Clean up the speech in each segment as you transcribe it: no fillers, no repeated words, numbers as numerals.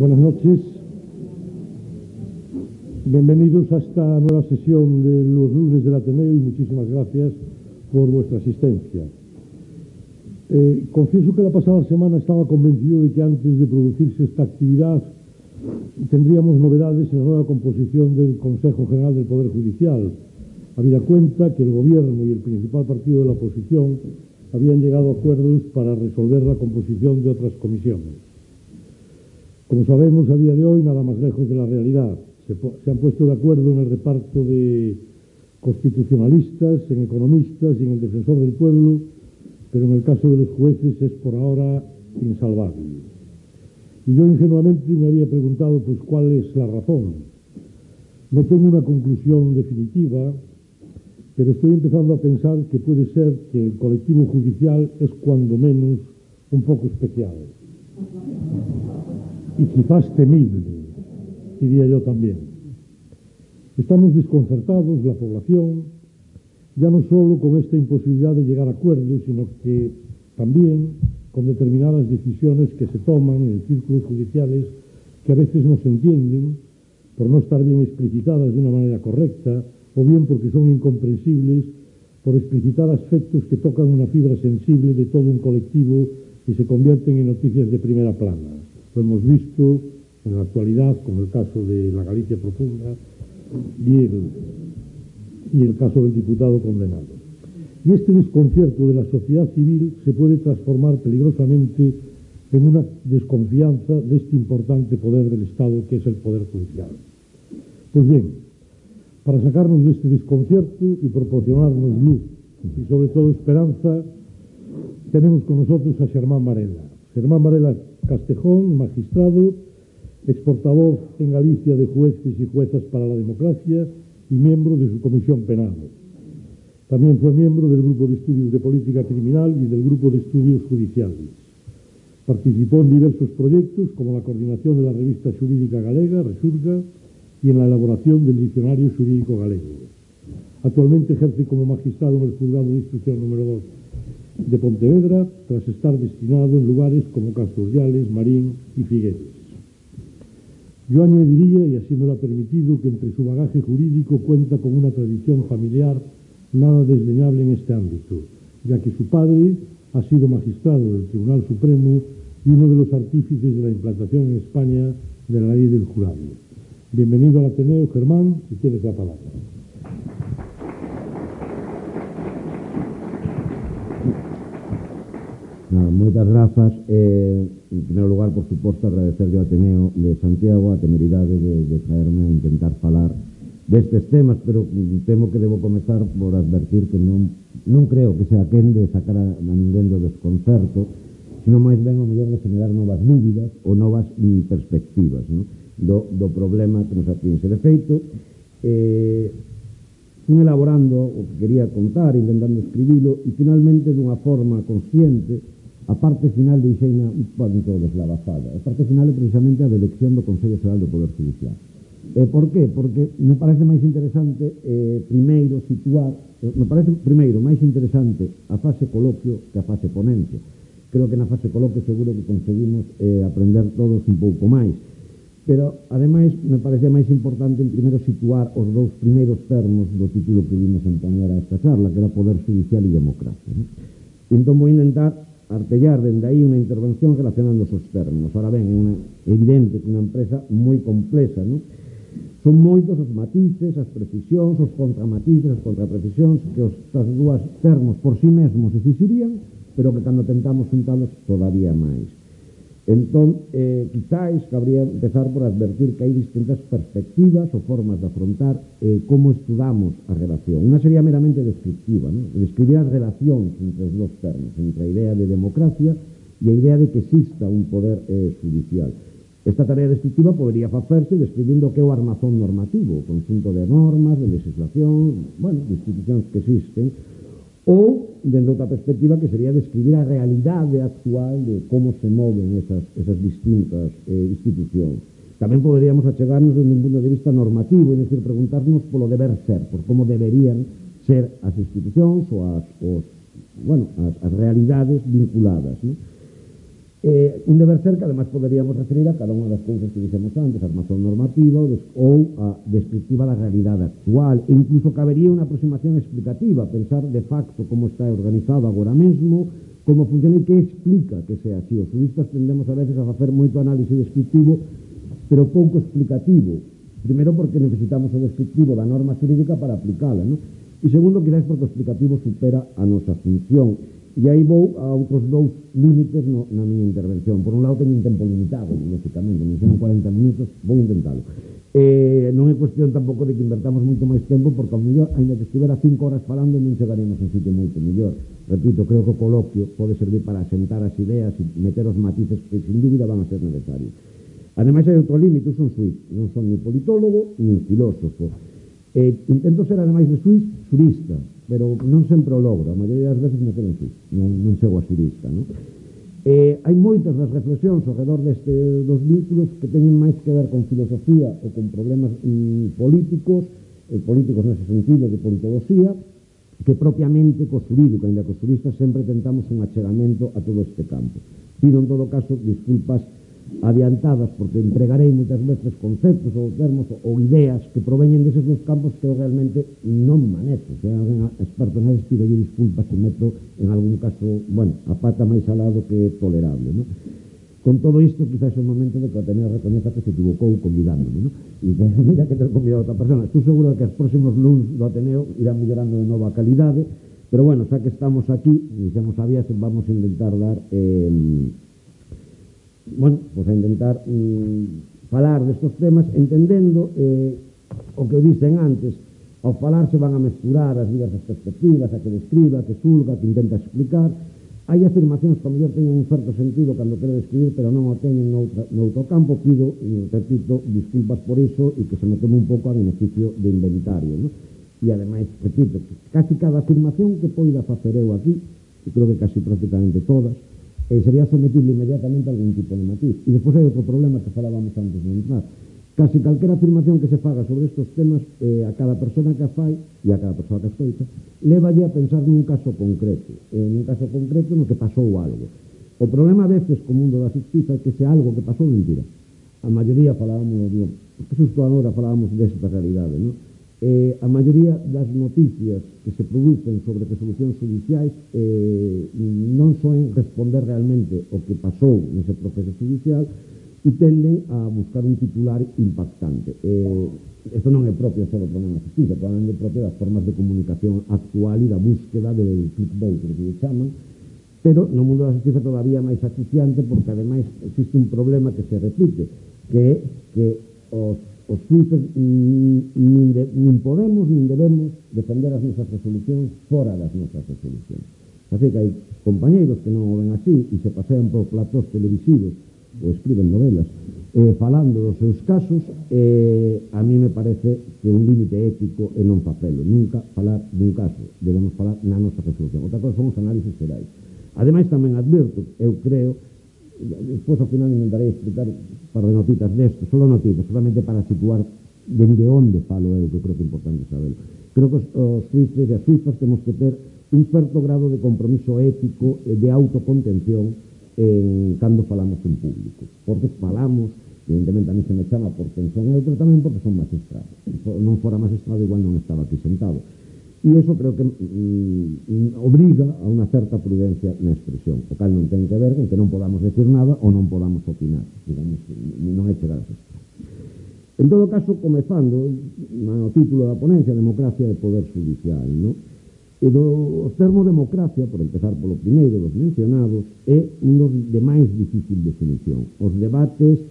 Buenas noches. Bienvenidos a esta nueva sesión de los lunes del Ateneo y muchísimas gracias por vuestra asistencia. Confieso que la pasada semana estaba convencido de que antes de producirse esta actividad tendríamos novedades en la nueva composición del Consejo General del Poder Judicial, habida cuenta que el Gobierno y el principal partido de la oposición habían llegado a acuerdos para resolver la composición de otras comisiones. Como sabemos, a día de hoy, nada más lejos de la realidad. Se han puesto de acuerdo en el reparto de constitucionalistas, en economistas y en el defensor del pueblo, pero en el caso de los jueces es por ahora insalvable. Y yo ingenuamente me había preguntado, pues, ¿cuál es la razón? No tengo una conclusión definitiva, pero estoy empezando a pensar que puede ser que el colectivo judicial es cuando menos un poco especial. Y quizás temible, diría yo también. Estamos desconcertados, la población, ya no solo con esta imposibilidad de llegar a acuerdos, sino que también con determinadas decisiones que se toman en círculos judiciales que a veces no se entienden por no estar bien explicitadas de una manera correcta, o bien porque son incomprensibles por explicitar aspectos que tocan una fibra sensible de todo un colectivo y se convierten en noticias de primera plana. Lo hemos visto en la actualidad con el caso de la Galicia profunda y el caso del diputado condenado. Y este desconcierto de la sociedad civil se puede transformar peligrosamente en una desconfianza de este importante poder del Estado que es el Poder Judicial. Pues bien, para sacarnos de este desconcierto y proporcionarnos luz y sobre todo esperanza, tenemos con nosotros a Xermán Varela. Xermán Varela Castejón, magistrado, exportavoz en Galicia de Jueces y Juezas para la Democracia y miembro de su Comisión Penal. También fue miembro del Grupo de Estudios de Política Criminal y del Grupo de Estudios Judiciales. Participó en diversos proyectos como la coordinación de la revista jurídica galega, Resurga, y en la elaboración del Diccionario Jurídico Galego. Actualmente ejerce como magistrado en el Juzgado de Instrucción número 2 de Pontevedra, tras estar destinado en lugares como Castro Urdiales, Marín y Figueres. Yo añadiría, y así me lo ha permitido, que entre su bagaje jurídico cuenta con una tradición familiar nada desdeñable en este ámbito, ya que su padre ha sido magistrado del Tribunal Supremo y uno de los artífices de la implantación en España de la ley del jurado. Bienvenido al Ateneo, Germán, si tienes la palabra. Moitas grazas. En primeiro lugar, por suposto, agradecerle ao Ateneo de Santiago a temeridade de traerme a intentar falar destes temas, pero temo que debo comezar por advertir que non creo que sea quen de sacar a ninguén do desconcerto, sino máis ben o mellor de generar novas dúbidas ou novas perspectivas, non? Do problema que nos atinxe. De feito, fui elaborando o que quería contar, intentando escribilo, e finalmente, dunha forma consciente, a parte final deixeina un pouco deslavazada. A parte final é precisamente a de elección do Consello Xeral do Poder Judicial. Por qué? Porque me parece máis interesante primeiro situar, me parece primeiro máis interesante a fase coloquio que a fase ponencia. Creo que na fase coloquio seguro que conseguimos aprender todos un pouco máis. Pero, ademais, me parece máis importante en primeiro situar os dous primeiros termos do título que vimos empoñer a esta charla, que era Poder Judicial e Democracia, ¿no? Entón vou intentar artellar dende aí unha intervención relacionando esos términos. Ahora ben, é evidente que unha empresa moi complexa, ¿no? Son moitos os matices, as precisións, os contramatices, as contraprecisións que os dúas termos por si mesmos existirían, pero que cando tentamos juntalos todavía máis. Entón, quizáis cabría empezar por advertir que hai distintas perspectivas ou formas de afrontar como estudamos a relación. Unha sería meramente descriptiva, ¿no? Describir as relacións entre os dos termos, entre a idea de democracia e a idea de que exista un poder judicial. Esta tarea descriptiva podería facerse describindo o que é o armazón normativo, o conjunto de normas, de legislación, bueno, de institucións que existen, ou, dentro outra perspectiva, que sería describir a realidade actual de como se moven esas distintas institucións. Tamén poderíamos achegarnos desde un punto de vista normativo, é dicir, preguntarnos polo deber ser, por como deberían ser as institucións ou as realidades vinculadas, ¿no? Un deber ser que además poderíamos referir a cada unha das cousas que dixemos antes, a armazón normativa ou a descriptiva da realidade actual, e incluso cabería unha aproximación explicativa, pensar de facto como está organizado agora mesmo, como funciona e que explica que sea así. Os juristas tendemos a veces a facer moito análise descriptivo, pero pouco explicativo. Primeiro porque necesitamos o descriptivo da norma xurídica para aplicala, non? E segundo, quizás porque o explicativo supera a nosa función. E aí vou a outros dous límites na miña intervención. Por un lado, teño un tempo limitado, lógicamente, non son 40 minutos, vou intentalo. Non é cuestión tampouco de que invertamos moito máis tempo, porque ao mellor, ainda que estivera 5 horas falando, non chegaremos a un sitio moito mellor. Repito, creo que o coloquio pode servir para asentar as ideas e meter os matices que, sin dúbida, van a ser necesarios. Ademais, hai outro límite, son suís, non son ni politólogo, ni filósofo. Intento ser, ademais de suís, xurista, pero non sempre o logro, a maioría das veces me quedo en suís, non chego a xurista, non? Hai moitas das reflexións ao redor dos vínculos que teñen máis que ver con filosofía ou con problemas políticos nese sentido de politoloxía, que propiamente co xurídico, ainda que os xuristas sempre tentamos un achegamento a todo este campo. Pido, en todo caso, disculpas adiantadas, porque empregarei moitas veces conceptos ou termos ou ideas que proveñen deses dos campos que eu realmente non manejo. Se hai alguén experto neses, pidolle disculpas se meto en algún caso, bueno, a pata máis al lado que é tolerable, non? Con todo isto, quizás é o momento de que o Ateneo recoñeza que se equivocou convidándome, non? E que mira que ter convidado a outra persona. Estou seguro de que os próximos luns do Ateneo irán mellorando de novo a calidade, pero bueno, xa que estamos aquí, e xa nos sabías, vamos a intentar dar pues a intentar falar destos temas entendendo o que dicen antes. Ao falar se van a mesturar as diversas perspectivas, a que describa, que xulga, que intenta explicar. Hai afirmacións que ao mellor teñen un certo sentido cando quero describir, pero non o teñen noutro campo. Pido, repito, disculpas por iso e que se me tome un pouco a beneficio de inventario, non? E ademais, repito, casi cada afirmación que poida facer eu aquí, e creo que casi prácticamente todas, sería sometible inmediatamente a algún tipo de matiz. E despois hai outro problema que falábamos antes de entrar. Casi calquera afirmación que se faga sobre estes temas, a cada persona que a fai e a cada persona que escoita, lévalle a pensar nun caso concreto, no que pasou algo. O problema a veces co mundo da justiza é que se algo que pasou mentira. A maioría falábamos, que susto agora falábamos desta realidade, non? A maioría das noticias que se producen sobre resolucións judiciais non soen responder realmente o que pasou nese proceso judicial e tenden a buscar un titular impactante. Isto non é propio só do problema da justicia, probablemente é propio das formas de comunicación actual e da búsqueda del clickbait, que se chaman, pero no mundo da justicia todavía máis acuciante, porque ademais existe un problema que se repite, que é que os xuíces nin podemos nin debemos defender as nosas resolucións fora das nosas resolucións. Así que hai compañeiros que non o ven así e se pasean por platós televisivos ou escriben novelas falando dos seus casos. A mí me parece que un límite ético é non facelo, nunca falar dun caso, debemos falar na nosa resolución. Outra cosa son os análisis xerais. Ademais, tamén adverto, eu creo, despois ao final intentarei explicar para de notitas desto, solo notitas, solamente para situar dende onde falo eu, que creo que é importante saberlo. Creo que os suíces e as suizas temos que ter un certo grado de compromiso ético e de autocontención cando falamos en público, porque falamos, evidentemente a mí se me chama por quen son eu, pero tamén porque son magistrado. Non fora magistrado igual non estaba aquí sentado. E iso creo que obriga a unha certa prudencia na expresión, o cal non ten que ver con que non podamos decir nada ou non podamos opinar, digamos, non hai chegar a eso. En todo caso, comezando no título da ponencia, Democracia e Poder Judicial, non? E o termo democracia, por empezar polo primeiro dos mencionados, é un dos de máis difícil definición. Os debates,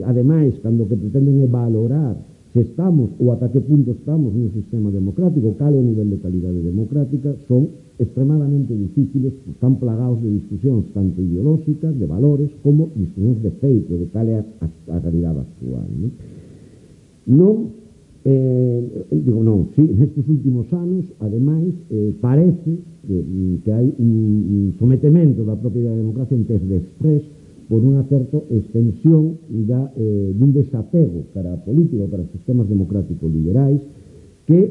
ademais, cando que pretenden é valorar se estamos ou ata que punto estamos nun sistema democrático, cal é o nivel de calidade democrática, son extremadamente difíciles, están plagados de discusións tanto ideolóxicas, de valores, como discusións de feito, de cal é a realidade actual. Nestes últimos anos, ademais, parece que hai un sometemento da propia democracia en test de estrés por unha certa extensión dun desapego cara a política, cara a sistemas democráticos liberais, que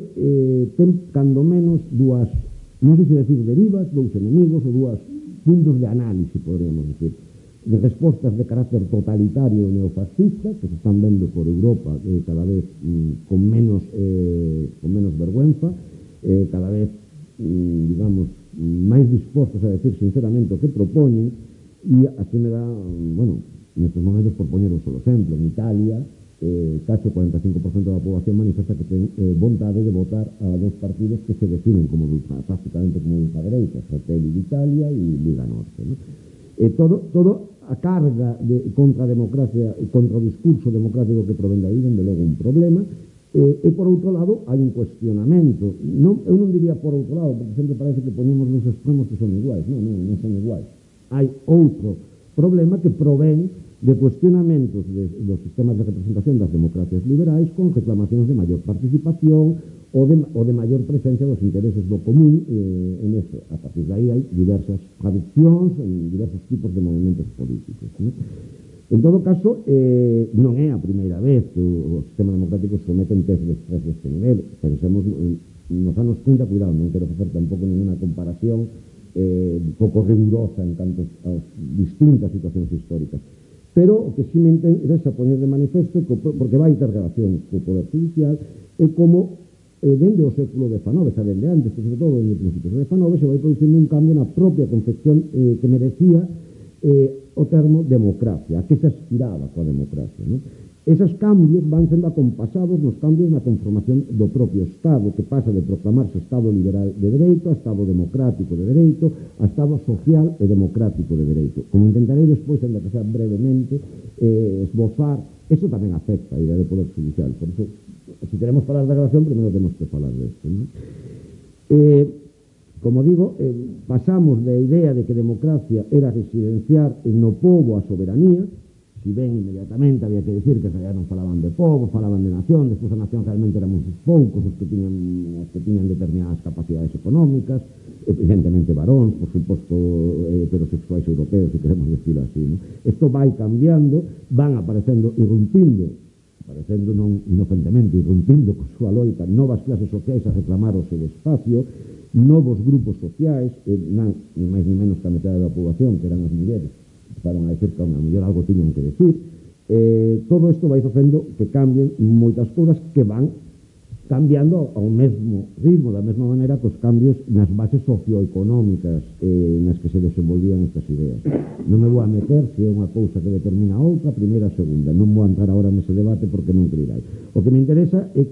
ten, cando menos, dúas, non sei se decir derivas, dous enemigos ou dúas puntos de análise, podríamos decir. de respostas de carácter totalitario e neofascista que se están vendo por Europa cada vez con menos vergüenza, cada vez, digamos, máis dispostos a decir sinceramente o que propoñen. E aquí me dá, bueno, nestes momentos, por poñer un solo exemplo, en Italia case o 45% da poboación manifesta que ten vontade de votar a dos partidos que se definen como prácticamente como ultradereita, Fratelli d'Italia e Liga Norte, ¿no? Todo a carga contra a democracia e contra o discurso democrático que provén de aí, dende logo un problema. E por outro lado hai un cuestionamento, eu non diría por outro lado, porque sempre parece que ponemos nos extremos que son iguais. Non son iguais. Hai outro problema que provén de cuestionamentos dos sistemas de representación das democracias liberais, con reclamacións de maior participación ou de maior presencia dos intereses do común en eso. A partir de aí hai diversas traduccións en diversos tipos de movimentos políticos, ¿no? En todo caso, non é a primeira vez que o sistema democrático se somete en test de estrés deste nivel. Pensemos nos anos 30, cuidado, non quero facer tampouco ninguna comparación pouco rigurosa en canto a distintas situacións históricas, pero o que sí me interesa poñer de manifesto, porque vai ter relación co Poder Judicial, é como dende o século XIX, xa dende antes, pero sobre todo en principios do XIX, se vai producindo un cambio na propia concepción que merecía o termo democracia, a que se aspiraba coa democracia, ¿no? Esos cambios van sendo acompasados nos cambios na conformación do propio Estado, que pasa de proclamarse Estado liberal de dereito a Estado democrático de dereito, a Estado social e democrático de dereito. Como intentarei despois, en que sea brevemente, esbozar, eso tamén afecta a idea de Poder Judicial. Por iso, se queremos falar da relación, primeiro temos que falar desto, ¿no? Como digo, pasamos da idea de que democracia era residenciar no pobo a soberanía. Si ben inmediatamente había que decir que xa non falaban de pobo, falaban de nación, despois a nación realmente éramos os poucos os que tiñan determinadas capacidades económicas, evidentemente varóns, por suposto, heterosexuais europeos, se queremos decirlo así, ¿no? Isto vai cambiando, van aparecendo non inocentemente, irrumpindo con súa loita novas clases sociais a reclamar o seu espacio, novos grupos sociais, ni máis ni menos que a metade da poboación, que eran as mulleres, para a decir que a mellor algo tiñan que decir. Todo isto vai facendo que cambien moitas cousas que van cambiando ao mesmo ritmo, da mesma maneira que os cambios nas bases socioeconómicas nas que se desenvolvían estas ideas. Non me vou a meter se é unha cousa que determina a outra, primeira, segunda. Non vou a entrar agora nese debate porque non creirá. O que me interesa é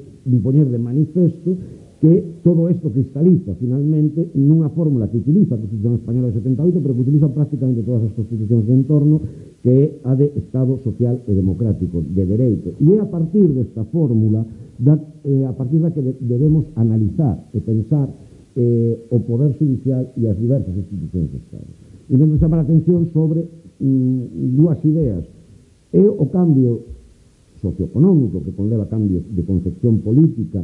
poñer de manifesto que todo isto cristaliza finalmente nunha fórmula que utiliza a Constitución Española de 78, pero que utiliza prácticamente todas as constitucións de entorno, que é a de Estado social e democrático, de dereito. E é a partir desta fórmula, a partir da que debemos analizar e pensar o Poder Judicial e as diversas institucións do Estado. Intento chamar a atención sobre dúas ideas. É o cambio socioeconómico, que conleva cambios de concepción política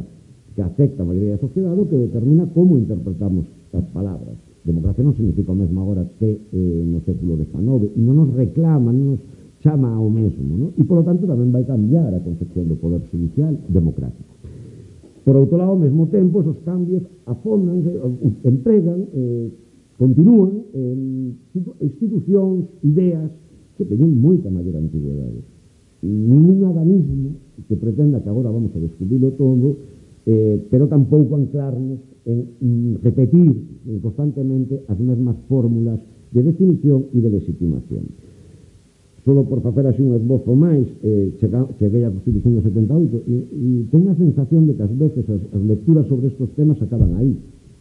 que afecta a maioría da sociedade, que determina como interpretamos as palabras. Democracia non significa o mesmo agora que no século XIX, e non nos reclama, non nos chama ao mesmo, ¿no? E, polo tanto, tamén vai cambiar a concepción do Poder Judicial democrático. Por outro lado, ao mesmo tempo, esos cambios afóndanse, empregan, continúan en institucións, ideas que teñen moita maior antigüedade. Ningún adanismo que pretenda que agora vamos a descubrirlo todo, pero tampouco anclarnos en repetir constantemente as mesmas fórmulas de definición e de legitimación. Solo por facer así un esbozo máis, cheguei á Constitución de 78 e teño a sensación de que ás veces as lecturas sobre estes temas acaban aí,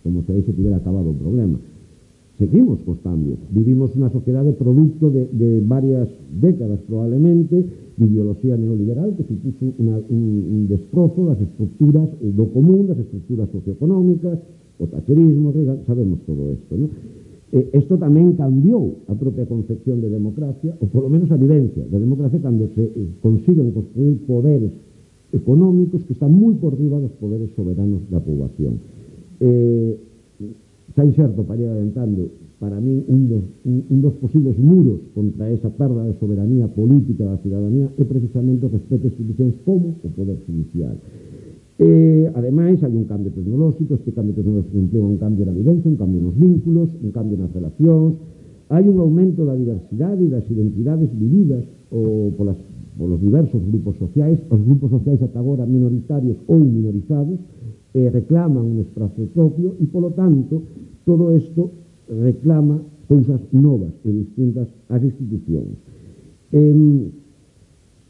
como se aí se tivera acabado o problema. Seguimos cos cambios. Vivimos unha sociedade producto de varias décadas, probablemente, de ideoloxía neoliberal que supuso un destrozo das estructuras do común, das estructuras socioeconómicas, o tacherismo, sabemos todo isto, ¿no? Isto tamén cambiou a propia concepción de democracia, ou polo menos a vivencia da democracia, cando se consiguen construir poderes económicos que están moi por riba dos poderes soberanos da poboación. Xa inserto, para ir adiantando, para mí un dos posibles muros contra esa perda de soberanía política da cidadanía é precisamente o respeto a institucións como o Poder Judicial. Ademais, hai un cambio tecnolóxico, este cambio tecnolóxico implica un cambio na vivencia, un cambio nos vínculos, un cambio nas relacións, hai un aumento da diversidade e das identidades vividas polos diversos grupos sociais. Os grupos sociais ata agora minoritarios ou minorizados reclaman un espazo propio e, polo tanto, todo isto reclama cousas novas e distintas ás institucións.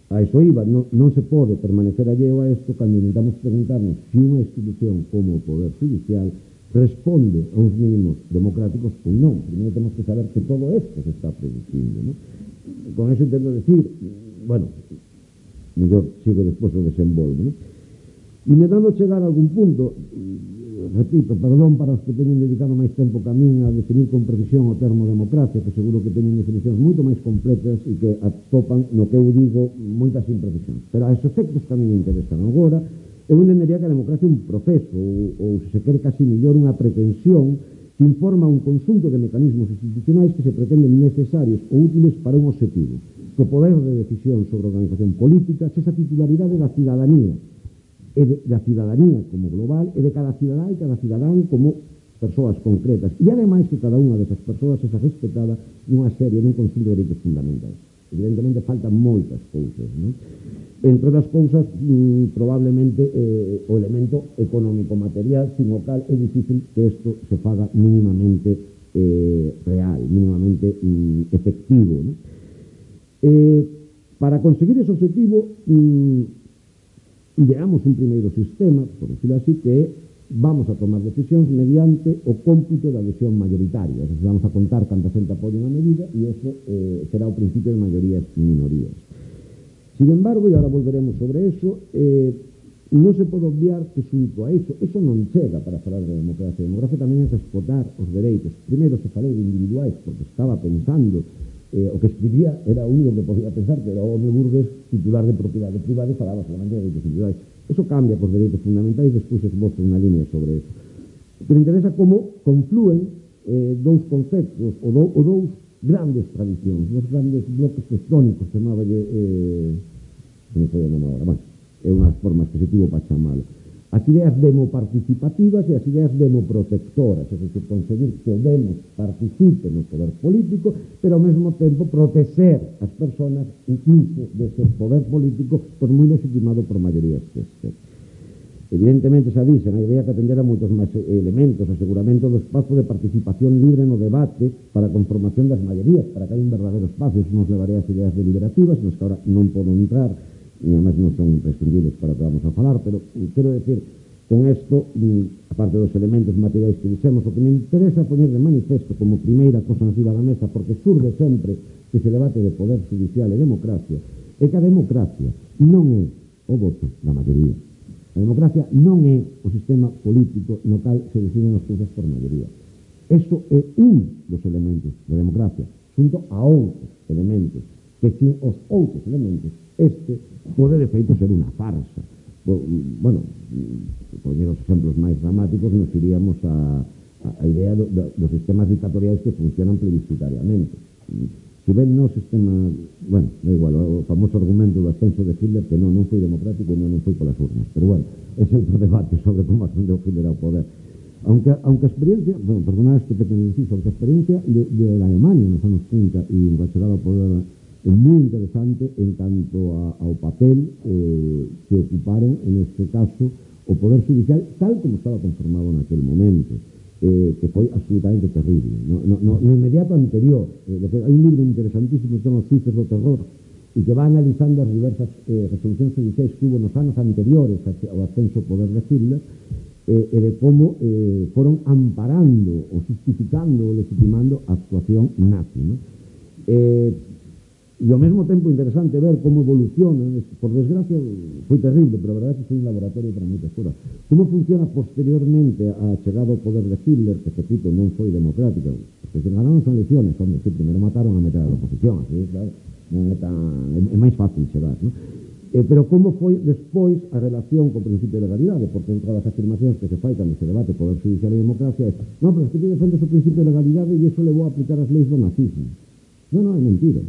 A iso iba, non se pode permanecer alleo a isto cando intentamos preguntarnos se unha institución como o Poder Judicial responde a uns mínimos democráticos ou non. Primeiro temos que saber que todo isto se está producindo, ¿no? Con eso intento decir, bueno, mellor sigo despois o desenvolvo, ¿no? E me dando chegar a algún punto, repito, perdón para os que teñen dedicado máis tempo que a min a definir con precisión o termo democracia, que seguro que teñen definicións moito máis completas e que atopan no que eu digo moitas imprecisiones. Pero a esos efectos que a mí me interesan agora, eu entendería que a democracia é un proceso, ou se quere casi mellor unha pretensión que informa un conxunto de mecanismos institucionais que se pretenden necesarios ou útiles para un objetivo, que o poder de decisión sobre a organización política se esa titularidade da cidadanía, e da cidadanía como global, e de cada cidadá e cada cidadán como persoas concretas, e ademais que cada unha desas persoas sexa respetada nunha serie, nun conxunto de dereitos fundamentais. Evidentemente faltan moitas cousas, non? Entre outras cousas, probablemente o elemento económico-material, sin o cal é difícil que isto se faga mínimamente real, mínimamente efectivo, non? Para conseguir ese objetivo, ideamos un primeiro sistema, por decirlo así, que vamos a tomar decisións mediante o cómputo da adhesión mayoritaria. Es decir, vamos a contar canta xente apoia unha medida e eso será o principio de maiorías e minorías. Sin embargo, e ahora volveremos sobre eso, non se pode obviar que xunto a eso non chega para falar de democracia. A democracia tamén é respetar os dereitos. Primeiro se falou de individuais, porque estaba pensando o que escribía era o único que podía pensar, que era o home burgués titular de propiedade privada e falaba solamente de dereitos individuais. Eso cambia cos dereitos fundamentais, despois esbozo unha línea sobre eso. Pero interesa como confluen dous conceptos ou dous grandes tradicións, dous grandes bloques tectónicos, chamáballe que non foi o nome agora, bueno, é unhas formas que se tivo para chamalo. As ideas demoparticipativas e as ideas demoprotectoras, é dicir, conseguir que o demos participe no poder político, pero ao mesmo tempo proteger as persoas incluso dese poder político por moi legitimado por maiorías que este. Evidentemente, xa dixen, había que atender a moitos máis elementos, aseguramiento do espazo de participación libre no debate para a conformación das maiorías, para que hai un verdadeiro espazo. Eso nos levaría ás ideas deliberativas, nos que ahora non podo entrar, e además non son imprescindibles para o que vamos a falar, pero quero decir, con isto, aparte dos elementos materiais que dixemos, o que me interesa poñer de manifesto como primeira cosa encima da mesa, porque surge sempre que se debate de poder judicial e democracia, é que a democracia non é o voto da maioría. A democracia non é o sistema político no cal se deciden as cousas por maioría. Eso é un dos elementos da democracia, xunto a outros elementos, que sin os outros elementos este pode de feito ser unha farsa. Bueno, poñer os exemplos máis dramáticos, nos iríamos a idea dos sistemas dictatoriais que funcionan plebiscitariamente. Se ven no sistema, bueno, da igual, o famoso argumento do ascenso de Hitler, que non foi democrático e non foi polas urnas, pero bueno, ese é outro debate sobre como ascendeu Hitler ao poder. Aunque a experiencia, bueno, perdonad este pequeño inciso, aunque a experiencia de Alemania nos anos 30 e a chegada ao poder é moi interesante en canto ao papel que ocuparon, en este caso, o Poder Judicial, tal como estaba conformado naquele momento, que foi absolutamente terrible. No inmediato anterior, hai un libro interesantísimo que chama Os Xuíces do Terror, e que va analizando as diversas resolucións judiciais que hubo nos anos anteriores ao ascenso ao poder de Hitler, e de como foron amparando, ou justificando, ou legitimando a actuación nazi, ¿no? E ao mesmo tempo interesante ver como evoluciona, por desgracia foi terrible, pero a verdade é que foi un laboratorio para moitas cousas, como funciona posteriormente a chegada ao poder de Hitler, que, repito, non foi democrática, porque se ganaron as elecciones, onde que primeiro mataron a metade da oposición, así, claro, non é máis fácil chegar, ¿no? Pero como foi despois a relación co principio de legalidade, porque outra das afirmacións que se fai cando se debate poder judicial e democracia é non, pero es que ti defendes o principio de legalidade e iso levou a aplicar as leis do nazismo. Non, é mentira.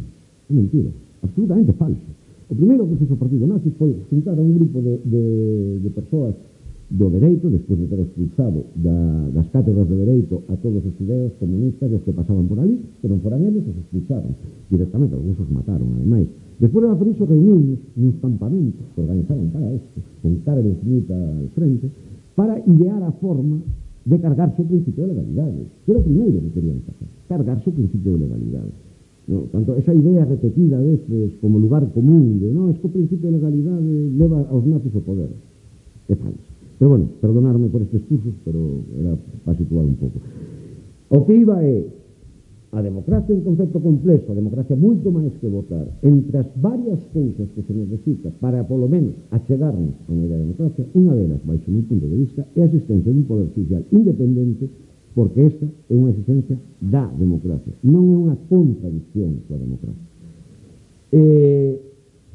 É mentira, absolutamente falso. O primeiro que fixo o partido nazi foi juntar a un grupo de persoas do dereito, despois de ter expulsado das cátedras de dereito a todos os ideos comunistas e os que pasaban por ali, que non foran eles, os expulsaron directamente, algúns os mataron, ademais. Despois de por iso reunimos nos campamentos que organizaron para isto, con cara de infinita al frente, para idear a forma de cargarse o principio de legalidade, que era o primeiro que querían facer, cargarse o principio de legalidade. No, tanto esa idea repetida a veces como lugar común de, no, es que o principio de legalidade leva aos nazis o poder, é falso. Pero bueno, perdonarme por estes cursos, pero era para situar un pouco. O que iba é a democracia un concepto complexo, a democracia moito máis que votar. Entre as varias cousas que se necesita para, polo menos, achegarnos a unha idea de democracia, unha delas, baixo o meu punto de vista, é a existencia dun poder judicial independente, porque esta é unha exigencia da democracia, non é unha contradicción coa democracia.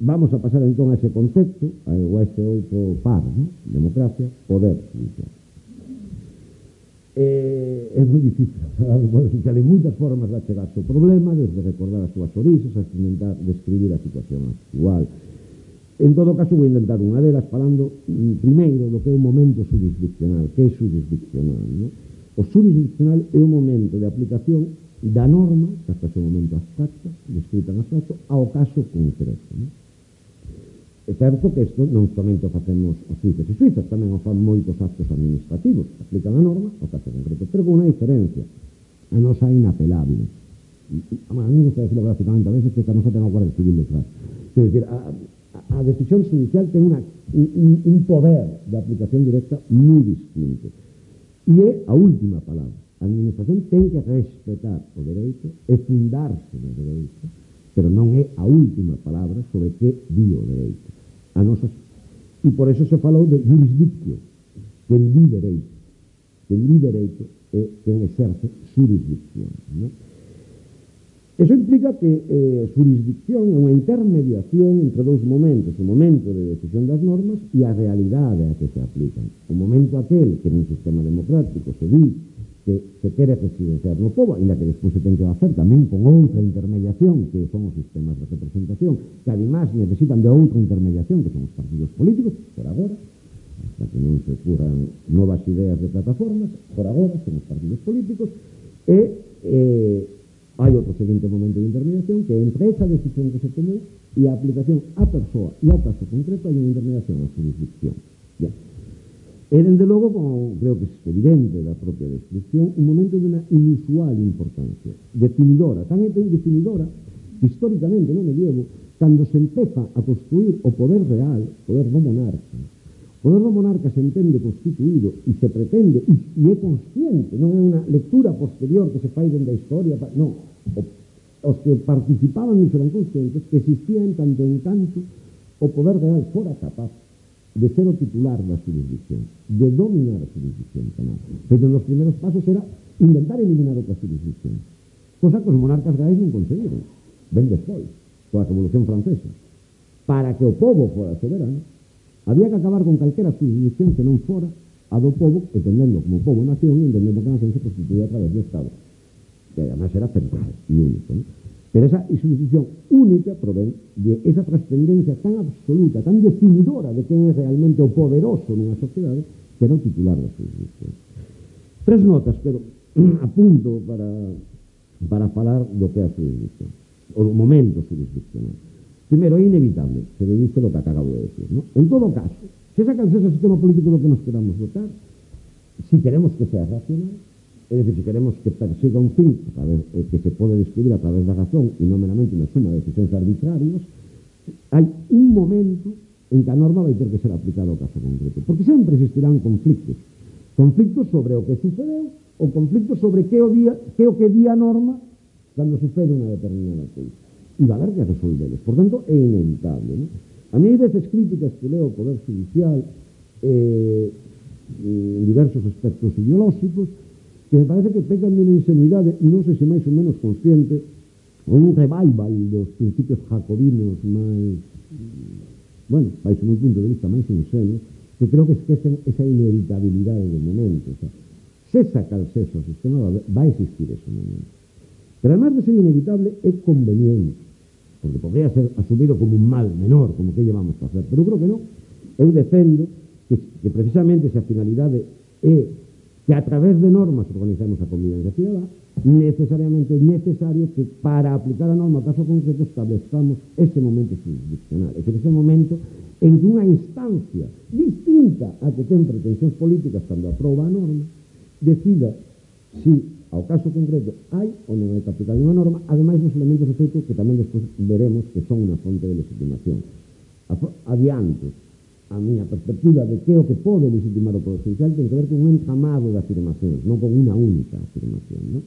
Vamos a pasar entón a ese concepto, ou a ese outro par, ¿no? Democracia, poder judicial. É moi difícil falar do poder judicial, hai moitas formas de achegarse ao problema, desde recordar as súas orizas, a intentar describir a situación actual. En todo caso, vou intentar unha delas falando primeiro do que é o momento jurisdiccional. Que é jurisdiccional, ¿no? O jurisdiccional é o momento de aplicación da norma, que hasta ese momento abstracta, descrita en abstracto, ao caso concreto, ¿no? É certo que isto non somente o facemos os suízos e suízas, tamén o fan moitos actos administrativos, aplican a norma ao caso concreto, pero con unha diferencia, a nosa é inapelable. A mí me gusta decirlo gráficamente, a veces que a nosa ten a Guardia Civil detrás. É dicir, a decisión judicial ten un poder de aplicación directa moi distinto. E é a última palabra. A administración ten que respetar o dereito e fundarse no dereito, pero non é a última palabra sobre que di o dereito. A nosa... E por eso se falou de jurisdictio, quen di dereito. Quen di dereito é quen exerce jurisdicción, ¿no? Eso implica que jurisdicción é unha intermediación entre dous momentos, o momento de decisión das normas e a realidade a que se aplican. O momento aquel que nun sistema democrático se di que se quere presidenciar no povo, ainda que despois se ten que facer tamén con outra intermediación, que son os sistemas de representación, que además necesitan de outra intermediación, que son os partidos políticos, por agora, hasta que non se ocurran novas ideas de plataformas, por agora son os partidos políticos, e hai outro seguinte momento de intermediación, que entre esa decisión que se tomou e a aplicación á persoa e ao caso concreto hai unha intermediación, a jurisdicción. Bien. E, dende logo, como creo que é evidente da propia descripción, un momento de unha inusual importancia, definidora, tan definidora, que históricamente no medievo, cando se empeza a construir o poder real, o poder do monarca, o poder do monarca se entende constituído e se pretende, e é consciente, non é unha lectura posterior que se fai dende a historia, non, os que participaban nisso eran conscientes que existían tanto en tanto o poder real fora capaz de ser o titular da jurisdicción, de dominar a jurisdicción penal. Pero nos primeiros pasos era intentar eliminar outra jurisdicción, cosa que os monarcas gaéis non conseguiron, ben despois, coa Revolución Francesa. Para que o povo fora soberano, había que acabar con calquera jurisdicción que non fora a do povo, entendendo como povo nación e entendendo que a nación se constituía a través do Estado, que además era central e único, ¿no? Pero esa jurisdicción única provén de esa trascendencia tan absoluta, tan definidora de quen é realmente o poderoso nunha sociedade, que era o titular da jurisdicción. Tres notas, pero apunto para falar do que é a jurisdicción, o momento jurisdiccional. Primeiro, é inevitable, se lo dice lo que acabo de decir, ¿no? En todo caso, se saca ese sistema político do que nos queramos dotar, si queremos que sea racional, é dicir, se queremos que persiga un fin a través, que se pode describir a través da razón e non meramente unha suma de decisións arbitrarias, hai un momento en que a norma vai ter que ser aplicada ao caso concreto, porque sempre existirán conflictos sobre o que sucedeu ou conflictos sobre que é o que di a norma cando sucede unha determinada cousa, e vai haber que resolvelos. Por tanto, é inevitable, ¿no? A mí hai veces críticas que leo o Poder Judicial en diversos aspectos ideolóxicos que me parece que pecan de unha ingenuidade, non sei se máis ou menos consciente, ou un revival dos principios jacobinos máis, bueno, vais a un punto de vista máis ingenuo, que creo que esquecen esa inevitabilidade do momento. O sea, se saca el sexo ao sistema, vai existir ese momento. Pero además de ser inevitable, é conveniente, porque podría ser asumido como un mal menor, como que llevamos a hacer, pero creo que non. Eu defendo que que precisamente se a finalidade é que a través de normas organizamos a convivencia cidadá, necesariamente é necesario que para aplicar a norma a caso concreto establezcamos ese momento jurisdiccional, é dicir, ese momento en que unha instancia distinta a que ten pretensións políticas cando aproba a norma decida si ao caso concreto hai ou non hai que aplicar unha norma, ademais dos elementos de feito que tamén despois veremos que son unha fonte de legitimación. Adianto a miña perspectiva de que o que pode legitimar o Poder Judicial ten que ver con un entramado de afirmacións, non con unha única afirmación, non?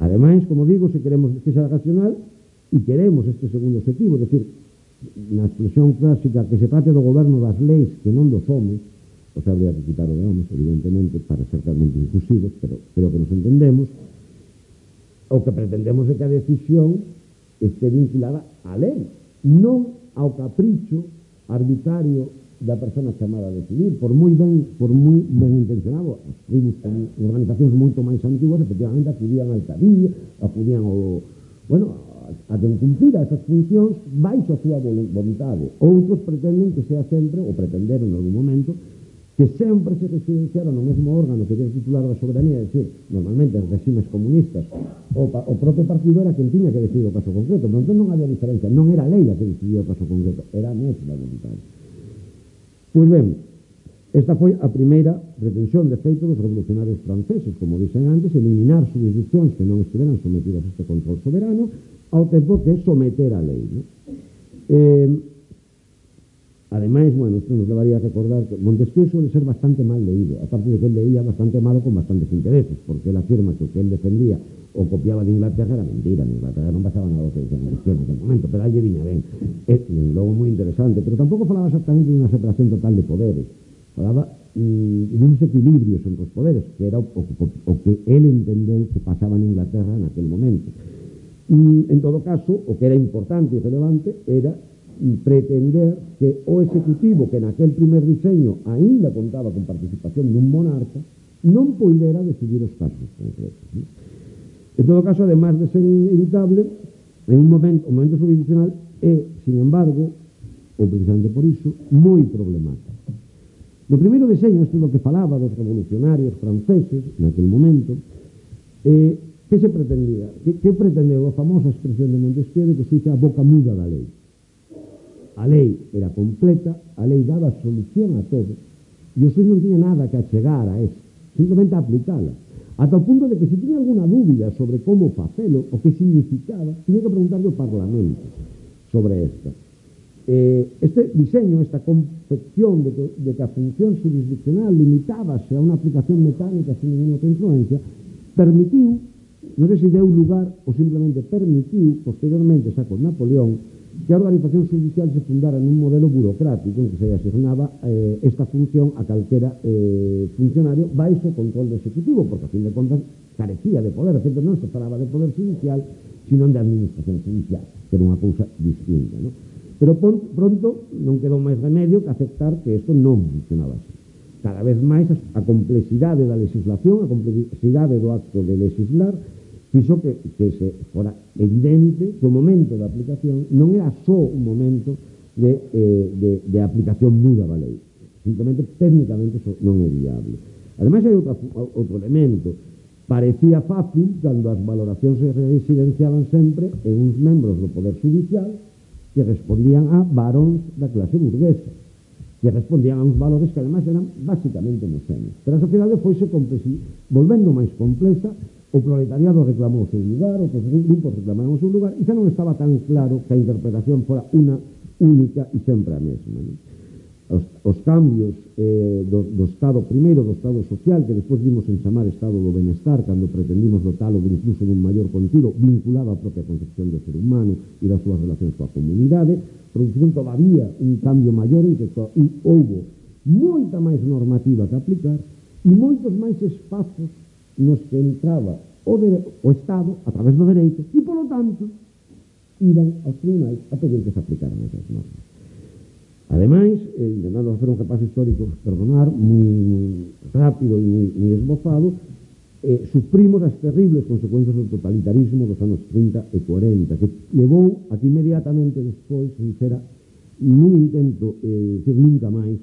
Ademais, como digo, se queremos que sea racional e queremos este segundo objetivo, é dicir, na expresión clásica que se trate do goberno das leis que non do somos, o sea, habría que quitar o de homens, evidentemente, para ser realmente inclusivos, pero creo que nos entendemos. O que pretendemos é que a decisión esté vinculada á lei, non ao capricho arbitrario da persona chamada a decidir, por moi ben intencionado. As tribus con organizacións moito máis antiguas efectivamente acudían al cadí, acudían ao, bueno, a que cumplira esas funcións baixo a súa voluntade. Outros pretenden que sea sempre, ou pretenderon en algún momento, que sempre se residenciara no mesmo órgano que era o titular da soberanía, é dicir, normalmente os regimes comunistas, o propio partido era quen tiña que decidir o caso concreto, pero entón non había diferencia, non era a lei a que decidía o caso concreto, era a mesma voluntade. Pois ben, esta foi a primeira pretensión de feito dos revolucionarios franceses, como dixen antes, eliminar jurisdiccións que non estiveran sometidas a este control soberano, ao tempo que someter a lei, non? Ademais, bueno, isto nos levaría a recordar que Montesquieu suele ser bastante mal leído, aparte de que él leía bastante malo con bastantes intereses, porque él afirma que o que él defendía o copiaba de Inglaterra era mentira, en Inglaterra non pasaba nada que decía Montesquieu en aquel momento, pero a lle viña ben, é logo moi interesante, pero tampouco falaba exactamente de unha separación total de poderes, falaba de uns equilibrios entre os poderes, que era o que él entendeu que pasaba en Inglaterra en aquel momento. En todo caso, o que era importante e relevante era pretender que o executivo que naquel primer diseño aínda contaba con participación dun monarca non poidera decidir os casos concretos, ¿no? En todo caso, además de ser inevitable, en un momento, o momento jurisdiccional é, sin embargo, ou precisamente por iso, moi problemático. No primeiro diseño, isto é do que falaba dos revolucionarios franceses naquel momento, que se pretendía? Que pretendeu a famosa expresión de Montesquieu de que se a boca muda da lei. A lei era completa, a lei daba solución a todo, e o xuiz non tiña nada que achegar a eso, simplemente a aplicala. Ata o punto de que se tiña alguna dúbida sobre como facelo, o que significaba, tiña que preguntarle ao Parlamento sobre esta. Este diseño, esta concepción de que a función jurisdiccional limitábase a unha aplicación mecánica sin ninguna outra influencia, permitiu, non sei se deu lugar ou simplemente permitiu, posteriormente, xa con Napoleón, que a organización judicial se fundara nun modelo burocrático en que se asignaba esta función a calquera funcionario baixo o control do Executivo, porque a fin de contas carecía de poder, certo, non se falaba de poder judicial, sino de administración judicial, que era unha cousa distinta, non? Pero pronto non quedou máis remedio que aceptar que isto non funcionaba así. Cada vez máis a complexidade da legislación, a complexidade do acto de legislar, fixo que se fora evidente que o momento da aplicación non era só un momento de aplicación muda da lei. Simplemente, técnicamente, non é viable. Ademais, hai outro elemento. Parecía fácil cando as valoracións se residenciaban sempre en uns membros do Poder Judicial que respondían a varóns da clase burguesa, que respondían a uns valores que, ademais, eran basicamente homogéneos. Pero a sociedade foise volvendo máis complexa. O proletariado reclamou o seu lugar, outros grupos reclamaron o seu lugar, e xa non estaba tan claro que a interpretación fora unha única e sempre a mesma, non? Os cambios do Estado, primeiro do Estado social, que despois vimos en chamar Estado do Benestar, cando pretendimos dotalo de incluso dun maior contido vinculado á propia concepción do ser humano e das súas relacións coa comunidade, produciron todavía un cambio maior en que houbo moita máis normativa que aplicar e moitos máis espazos nos que entraba o Estado a través do dereito e, polo tanto, iban aos tribunais a pedir que se aplicaran esas normas. Ademais, intentando facer un repaso histórico, perdonar, moi rápido e moi esbozado, sufrimos as terribles consecuencias do totalitarismo dos anos 30 e 40, que levou a que inmediatamente despois se fixera nun intento, decir nunca máis,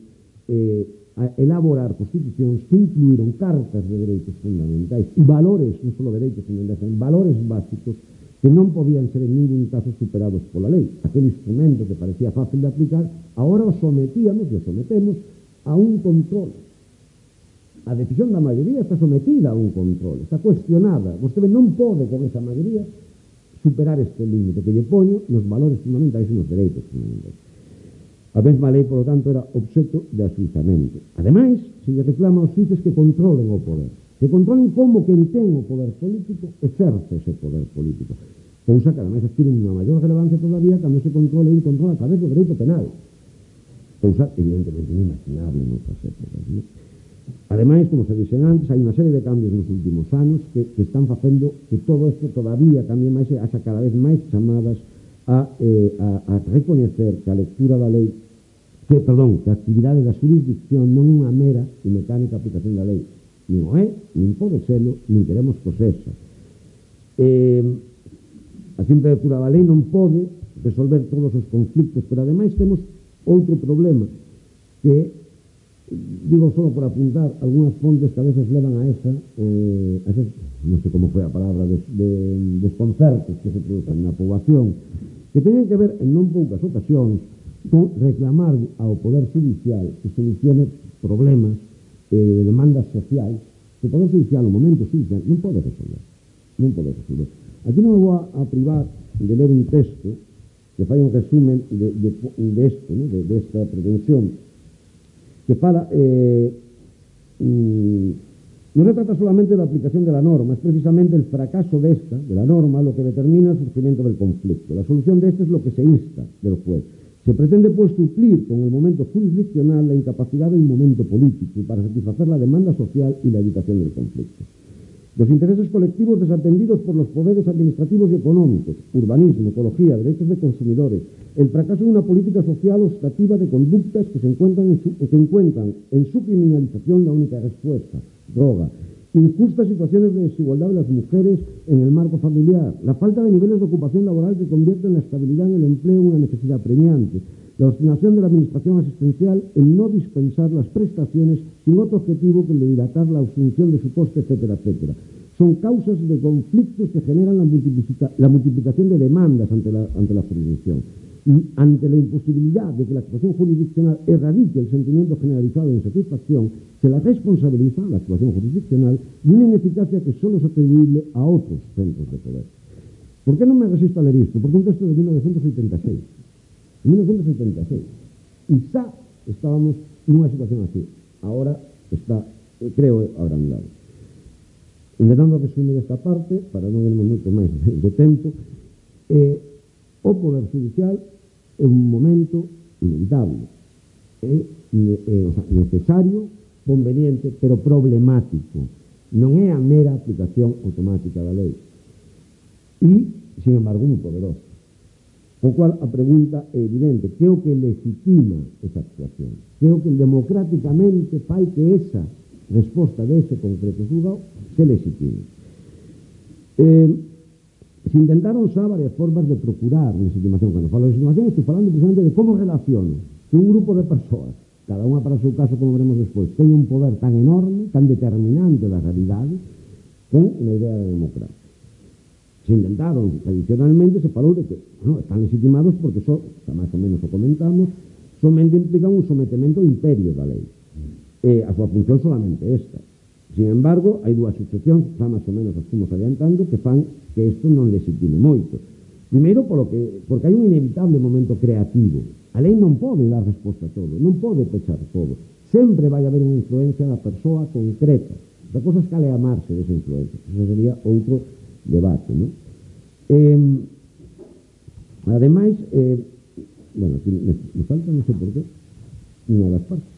a elaborar constitucións que incluíron cartas de dereitos fundamentais e valores, non só dereitos fundamentais, valores básicos que non podían ser en ningún caso superados pola lei. Aquel instrumento que parecía fácil de aplicar, agora o sometíamos e o sometemos a un control. A decisión da maioría está sometida a un control, está cuestionada. Vostede non pode con esa maioría superar este límite que lle poño nos valores fundamentais e nos dereitos fundamentais. A mesma lei, por lo tanto, era obxecto de asuizamento. Ademais, se lle reclama aos xuíces que controlen o poder, que controlen como quen ten o poder político exerce ese poder político. Cousa que, ademais, adquire unha maior relevancia todavía cando se controla un control a través do dereito penal. Cousa, evidentemente, inimaginable noutras épocas, non? Ademais, como se dixen antes, hai unha serie de cambios nos últimos anos que están facendo que todo isto todavía cambie máis e haxa cada vez máis chamadas a recoñecer que a lectura da lei que a actividade da xurisdicción non é unha mera e mecánica aplicación da lei, nin o é, nin pode serlo, nin queremos que o sexa. A simple lectura da lei non pode resolver todos os conflictos, pero ademais temos outro problema que digo solo por apuntar algunhas fontes que a veces levan a esas non sei como foi a palabra desconcertos que se producen na poboación, que teñen que ver en non poucas ocasións con reclamar ao Poder Judicial que solucione problemas demandas sociais que o Poder Judicial, o momento judicial, non pode resolver. Aquí non me vou a privar de ler un texto que fai un resumen desta pretensión que fala non se trata solamente da aplicación de la norma, es precisamente el fracaso de la norma, lo que determina el surgimiento del conflicto. La solución de este es lo que se insta del juez. Se pretende, pues, suplir con el momento jurisdiccional la incapacidad del momento político para satisfacer la demanda social y la evitación del conflicto. Los intereses colectivos desatendidos por los poderes administrativos y económicos, urbanismo, ecología, derechos de consumidores, el fracaso de una política social obstativa de conductas que encuentran en su criminalización la única respuesta, droga, injustas situaciones de desigualdad de las mujeres en el marco familiar, la falta de niveles de ocupación laboral que convierten la estabilidad en el empleo en una necesidad premiante, la obstinación de la administración asistencial en no dispensar las prestaciones sin otro objetivo que el de dilatar la obstrucción de su coste, etcétera, etcétera. Son causas de conflictos que generan la multiplicación de demandas ante la jurisdicción. Y ante la imposibilidad de que la actuación jurisdiccional erradique el sentimiento generalizado de insatisfacción, se la responsabiliza, la actuación jurisdiccional, de una ineficacia que solo es atribuible a otros centros de poder. ¿Por qué no me resisto a leer esto? Porque un texto de 1986. En 1986. Y xa estábamos nunha situación así. Ahora está, creo, agrandado. Intentando resumir esta parte, para non irme moito máis de tempo, o Poder Judicial é un momento inevitable, necesario, conveniente, pero problemático. Non é a mera aplicación automática da lei. E, sin embargo, moi poderoso. O cual a pregunta é evidente, que é o que legitima esa actuación? Que é o que democráticamente fai que esa resposta dese concreto xulgado se legitime? Se intentaron xa varias formas de procurar legitimación. Cando falo de legitimación, estou falando precisamente de como relaciono que un grupo de persoas, cada unha para o seu caso, como veremos despois, teña un poder tan enorme, tan determinante da realidade, con unha idea de democracia. Se intentaron, tradicionalmente, se falou de que están legitimados porque xa máis ou menos o comentamos, somente implican un sometemento ao imperio da lei. A súa función solamente esta. Sin embargo, hai dúas excepcións, xa máis ou menos as fomos adiantando, que fan que isto non legitime moito. Primeiro, porque hai un inevitable momento creativo. A lei non pode dar resposta a todo, non pode pechar todo. Sempre vai haber unha influencia da persoa concreta. Outra cosa é que aleamarse desa influencia. Eso sería outro debate, non? Ademais, aquí me falta, non sei por qué, unha das partes.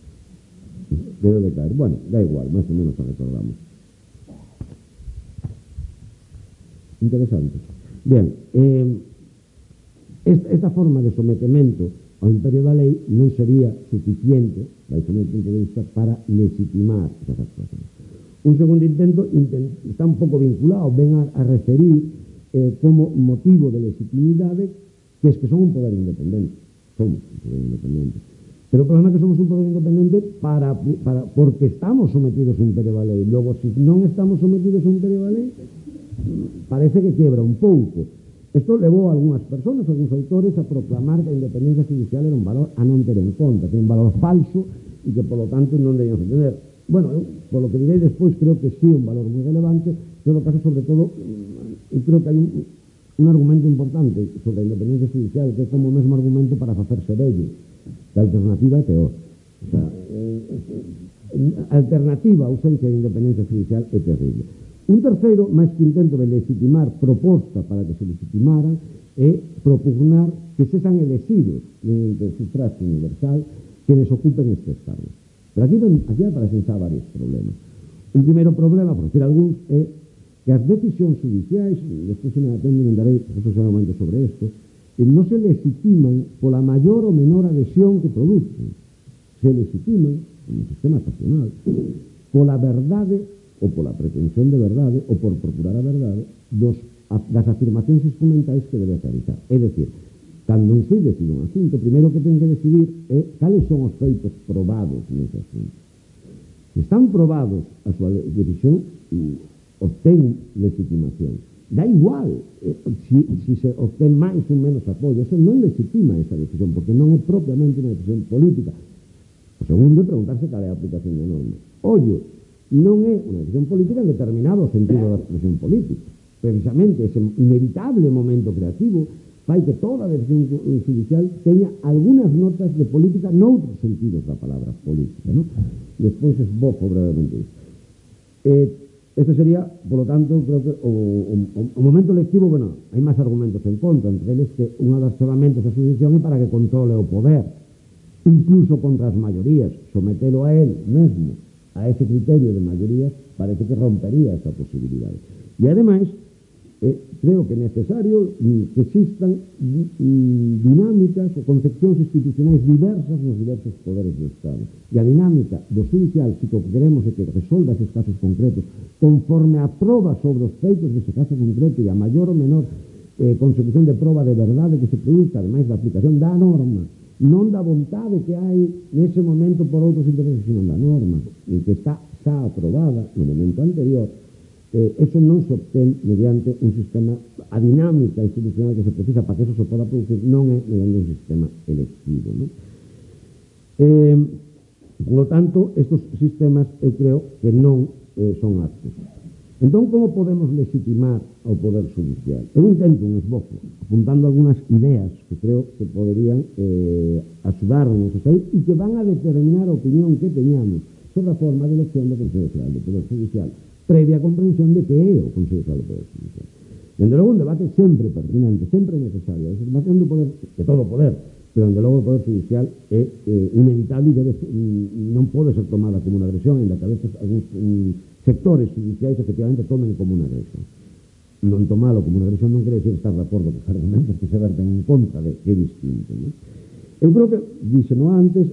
Debe de caer. Bueno, da igual, máis ou menos a recordamos. Interesante. Bien, esta forma de sometemento ao imperio da lei non sería suficiente, baixo o meu punto de vista, para legitimar esas actuacións. Un segundo intento está un pouco vinculado, ven a referir como motivo de legitimidade que es que son un poder independente. Somos un poder independente. Pero o problema é que somos un poder independente porque estamos sometidos ao imperio da lei. Logo, se non estamos sometidos ao imperio da lei, parece que quebra un pouco. Isto levou a algunhas persoas, algúns autores, a proclamar que a independencia judicial era un valor a non ter en conta, que é un valor falso e que, polo tanto, non debíamos entender. Bueno, eu, polo que direi despois, creo que sí é un valor moi relevante, pero no caso, sobre todo, eu creo que hai un argumento importante sobre a independencia judicial, que é como o mesmo argumento para facerse vello. A alternativa é peor. O sea, a alternativa a ausencia de independencia judicial é terrible. Un terceiro, máis que intento de legitimar proposta para que se legitimaran, é propugnar que sexan elegidos mediante sufragio universal quenes ocupen estes cargos. Pero aquí aparecen xa varios problemas. Un primeiro problema, por decir algúns, é que as decisións judiciais, despois se me atendo e darei profesionalmente sobre isto, non se legitiman pola maior ou menor adhesión que producen. Se legitiman, no sistema estacional, pola verdade ou pola pretensión de verdade ou por procurar a verdade das afirmacións instrumentais que debe realizar. É dicir, cando un xuiz decide un asunto, o primeiro que ten que decidir é cales son os feitos probados nese asunto. Se están probados a súa decisión, obtén legitimación. Da igual si se obtén máis ou menos apoio, eso non legitima esa decisión, porque non é propiamente unha decisión política. O segundo é preguntarse cal é a aplicación da norma. Ollo, non é unha decisión política en determinado sentido da expresión política. Precisamente ese inevitable momento creativo fai que toda a decisión judicial teña algunhas notas de política noutros sentidos da palabra política, ¿no? Despois esbozo brevemente isto. Este sería, polo tanto, creo que o momento lectivo, bueno, hai máis argumentos en contra, entre eles que unha das ferramentas da xurisdicción é para que controle o poder, incluso contra as maiorías, sometelo a él mesmo, a ese criterio de maiorías, parece que rompería esa posibilidade. E, ademais, creo que é necesario que existan dinámicas ou concepcións institucionais diversas nos diversos poderes do Estado. E a dinámica do judicial, se o que queremos é que resolva esos casos concretos conforme a proba sobre os feitos dese caso concreto e a maior ou menor consecución de proba de verdade que se produzca, ademais da aplicación da norma, non da vontade que hai nese momento por outros intereses, sino da norma, e que está xa aprobada no momento anterior. Eso non se obtén mediante un sistema, a dinámica institucional que se precisa para que eso se poda producir non é mediante un sistema electivo, ¿no? Por lo tanto, estos sistemas eu creo que non son aptos. Entón, como podemos legitimar ao poder judicial? Eu intento un esbozo, apuntando algunhas ideas que creo que poderían axudarnos a sair e que van a determinar a opinión que teñamos sobre a forma de elección do Consello Xeral do Poder Judicial, previa comprensión de que é o Consello Xeral do Poder Judicial. Dende logo, un debate sempre pertinente, sempre necesario. A afirmación do poder, de todo o poder, pero dende logo o Poder Judicial é inevitable e non pode ser tomada como unha agresión, ainda que a veces algúns sectores judiciais efectivamente tomen como unha agresión. Non tomalo como unha agresión non quere decir estar de acordo con os argumentos que se verten en contra de que é distinto, ¿no? Eu creo que, díxeno antes,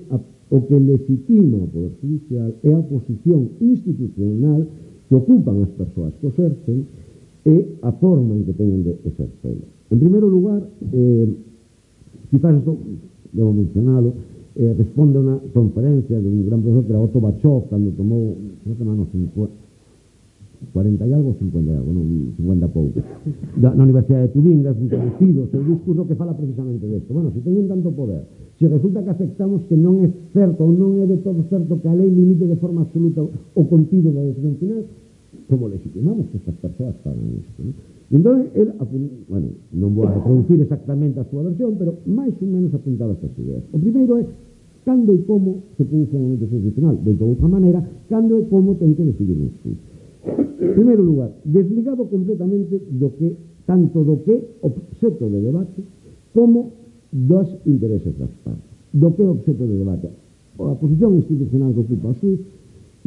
o que legitima o Poder Judicial é a posición institucional que ocupan as persoas que o exercen e a forma en que teñen de exercelo. En primeiro lugar, quizás isto, debo mencionalo, responde a unha conferencia de un gran profesor que era Otto Bachov, cando tomou, creo que no 40 e algo, 50 e algo, non, 50 pouco, na Universidade de Tubinga, un conocido, seu discurso que fala precisamente desto. Bueno, se teñen tanto poder, se resulta que aceptamos que non é certo ou non é de todo certo que a lei limite de forma absoluta o contido da decisión final, como legitimamos que estas persoas fagan isto, ¿no? E entón, ele, bueno, non vou a reproducir exactamente a súa versión, pero máis ou menos apuntaba estas ideas. O primeiro é cando e como se produce un momento constitucional, de outra maneira, cando e como ten que decidir un juiz. En primeiro lugar, desligado completamente tanto do que obxecto de debate como dos intereses das partes. Do que é obxecto de debate. A posición institucional que ocupa o xuiz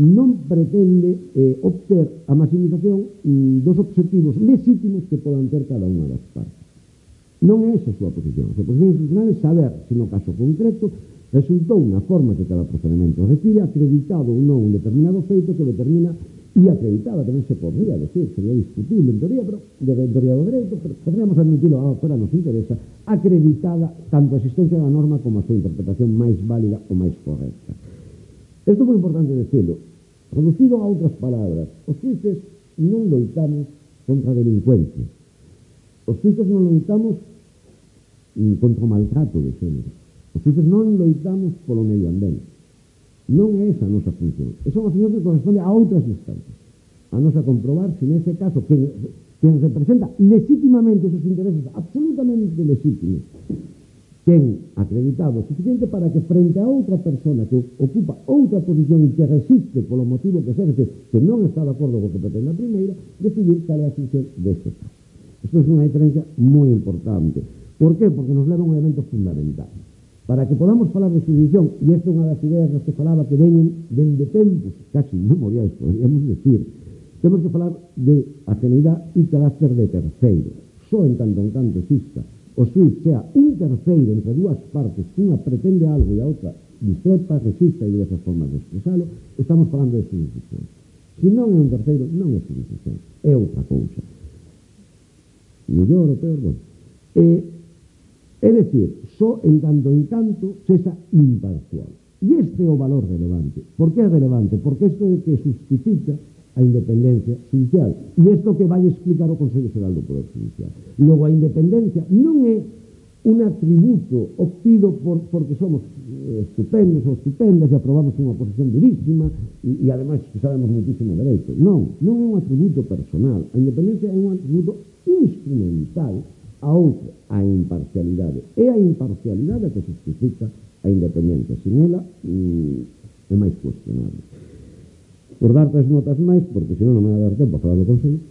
non pretende obter a maximización dos obxectivos legítimos que podan ter cada unha das partes. Non é esa a súa posición. A súa posición institucional é saber se no caso concreto resultou unha forma que cada procedimento require acreditado ou non un determinado feito que determina e acreditada, tamén se podría decir, sería discutible en teoría, pero en teoría do dereito, pero podríamos admitirlo, agora nos interesa, acreditada tanto a existencia da norma como a súa interpretación máis válida ou máis correcta. Isto é moi importante decirlo. Reducido a outras palabras, os xuíces non loitamos contra a delincuencia. Os xuíces non loitamos contra o maltrato de xénero. Os xuíces non loitamos polo medio ambiente. Non é esa a nosa función. Esa é unha función que corresponde a outras instancias. A nosa comprobar se nese caso quen representa legítimamente esos intereses absolutamente legítimos ten acreditado o suficiente para que frente a outra persona que ocupa outra posición e que resiste polo motivo que sea, que non está de acordo co que pretende a primeira, decidir cal é a función deste caso. Isto é unha diferencia moi importante. Por qué? Porque nos leva a un elemento fundamental. Para que podamos falar de jurisdicción, e esta é unha das ideas das que falaba que veñen dende tempos casi inmemoriais, podríamos decir, temos que falar de ajenidade e carácter de terceiro. Só en tanto exista o xuiz sea un terceiro entre dúas partes que unha pretende algo e a outra discrepa, resiste, hai diversas formas de expresalo, estamos falando de jurisdicción. Se non é un terceiro, non é jurisdicción, é outra cousa. Mellor ou peor, bueno. É dicir, só en tanto cesa imparcial. E este é o valor relevante. Por que é relevante? Porque isto é que justifica a independencia judicial. E isto que vai explicar o Consello Xeral do Poder Judicial. Logo, a independencia non é un atributo obtido porque somos estupendos ou estupendas e aprobamos unha posición durísima e ademais sabemos moitísimo dereito. Non é un atributo personal. A independencia é un atributo instrumental a outra, a imparcialidade. É a imparcialidade que justifica a independencia. Sin ela, é máis cuestionable. Por dar 3 notas máis, porque senón non me vai dar tempo a falar do Consello,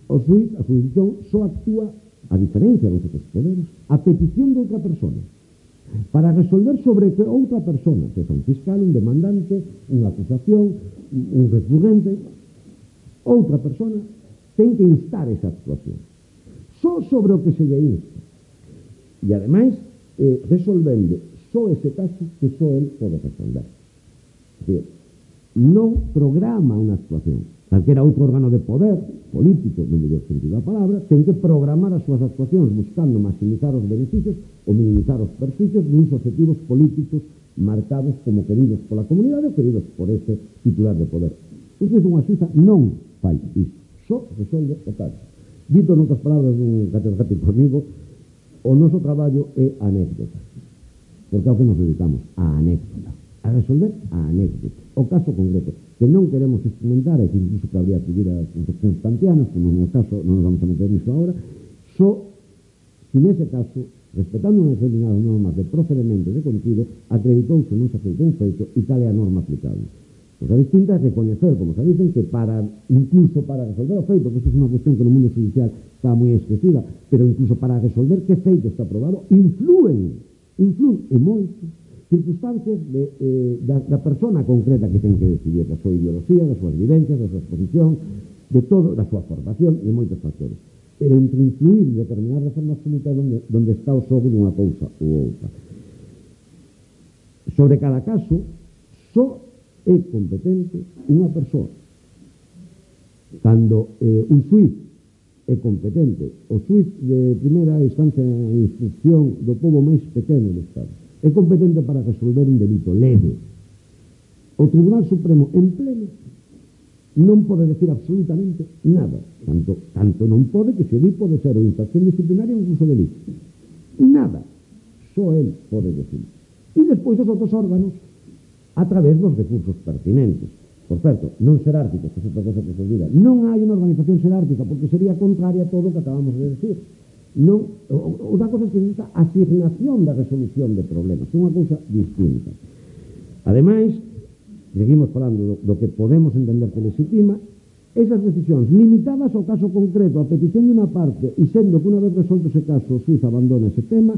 o xuiz, a jurisdicción, só actúa, a diferencia dos outros poderes, a petición de outra persona, para resolver sobre que outra persona, que é un fiscal, un demandante, unha acusación, un recurrente, outra persona ten que instar esa actuación. Só sobre o que se lle insta. E, ademais, resolvendo só ese caso que só el pode resolver. É dicir, non programa unha actuación. Calquera outro órgano de poder político, no mellor sentido da palabra, ten que programar as súas actuacións buscando maximizar os beneficios ou minimizar os perjuicios duns objetivos políticos marcados como queridos pola comunidade ou queridos por ese titular de poder. Un xuiz dunha Suiza non fai isto. Só resolve o caso. Dito noutras palabras dun catedrático amigo, o noso traballo é anécdota, porque ao que nos dedicamos, a anécdota, a resolver a anécdota, o caso concreto, que non queremos instrumentar, e que incluso que habría que ir a concepcións kantianas, que non é o caso, non nos vamos a meter nisso agora, só, si nese caso, respetando unhas determinadas normas de procedimento de contido, acreditouse ou non se acreditou un feito e cal é a norma aplicable. Cosa distinta é recoñecer, como se dicen, que incluso para resolver o feito, que isto é unha cuestión que no mundo judicial está moi esquecida, pero incluso para resolver que feito está aprobado, influen e moito circunstancias da persona concreta que ten que decidir, da súa ideoloxía, das súas vivencias, da súa exposición, de todo, da súa formación, de moitos factores. Pero entre influir e determinar de forma absoluta onde está o xogo dunha cousa ou outra. Sobre cada caso, só é competente unha persoa. Cando un xuiz é competente, o xuiz de primeira instancia de instrucción do pobo máis pequeno do Estado, é competente para resolver un delito leve. O Tribunal Supremo en pleno non pode decir absolutamente nada. Tanto non pode que se o di pode ser ou infracción disciplinaria ou incluso delito. Nada. Só el pode decir. E despois os outros órganos a través dos recursos pertinentes. Por certo, non xerárquicos, que é outra cosa que se olvida. Non hai unha organización xerárquica, porque sería contraria a todo o que acabamos de decir. Outra cosa é que existe a asignación da resolución de problemas. É unha cousa distinta. Ademais, seguimos falando do que podemos entender que legitima, esas decisións limitadas ao caso concreto, a petición de unha parte, e sendo que unha vez resolto ese caso, o xuiz abandona ese tema,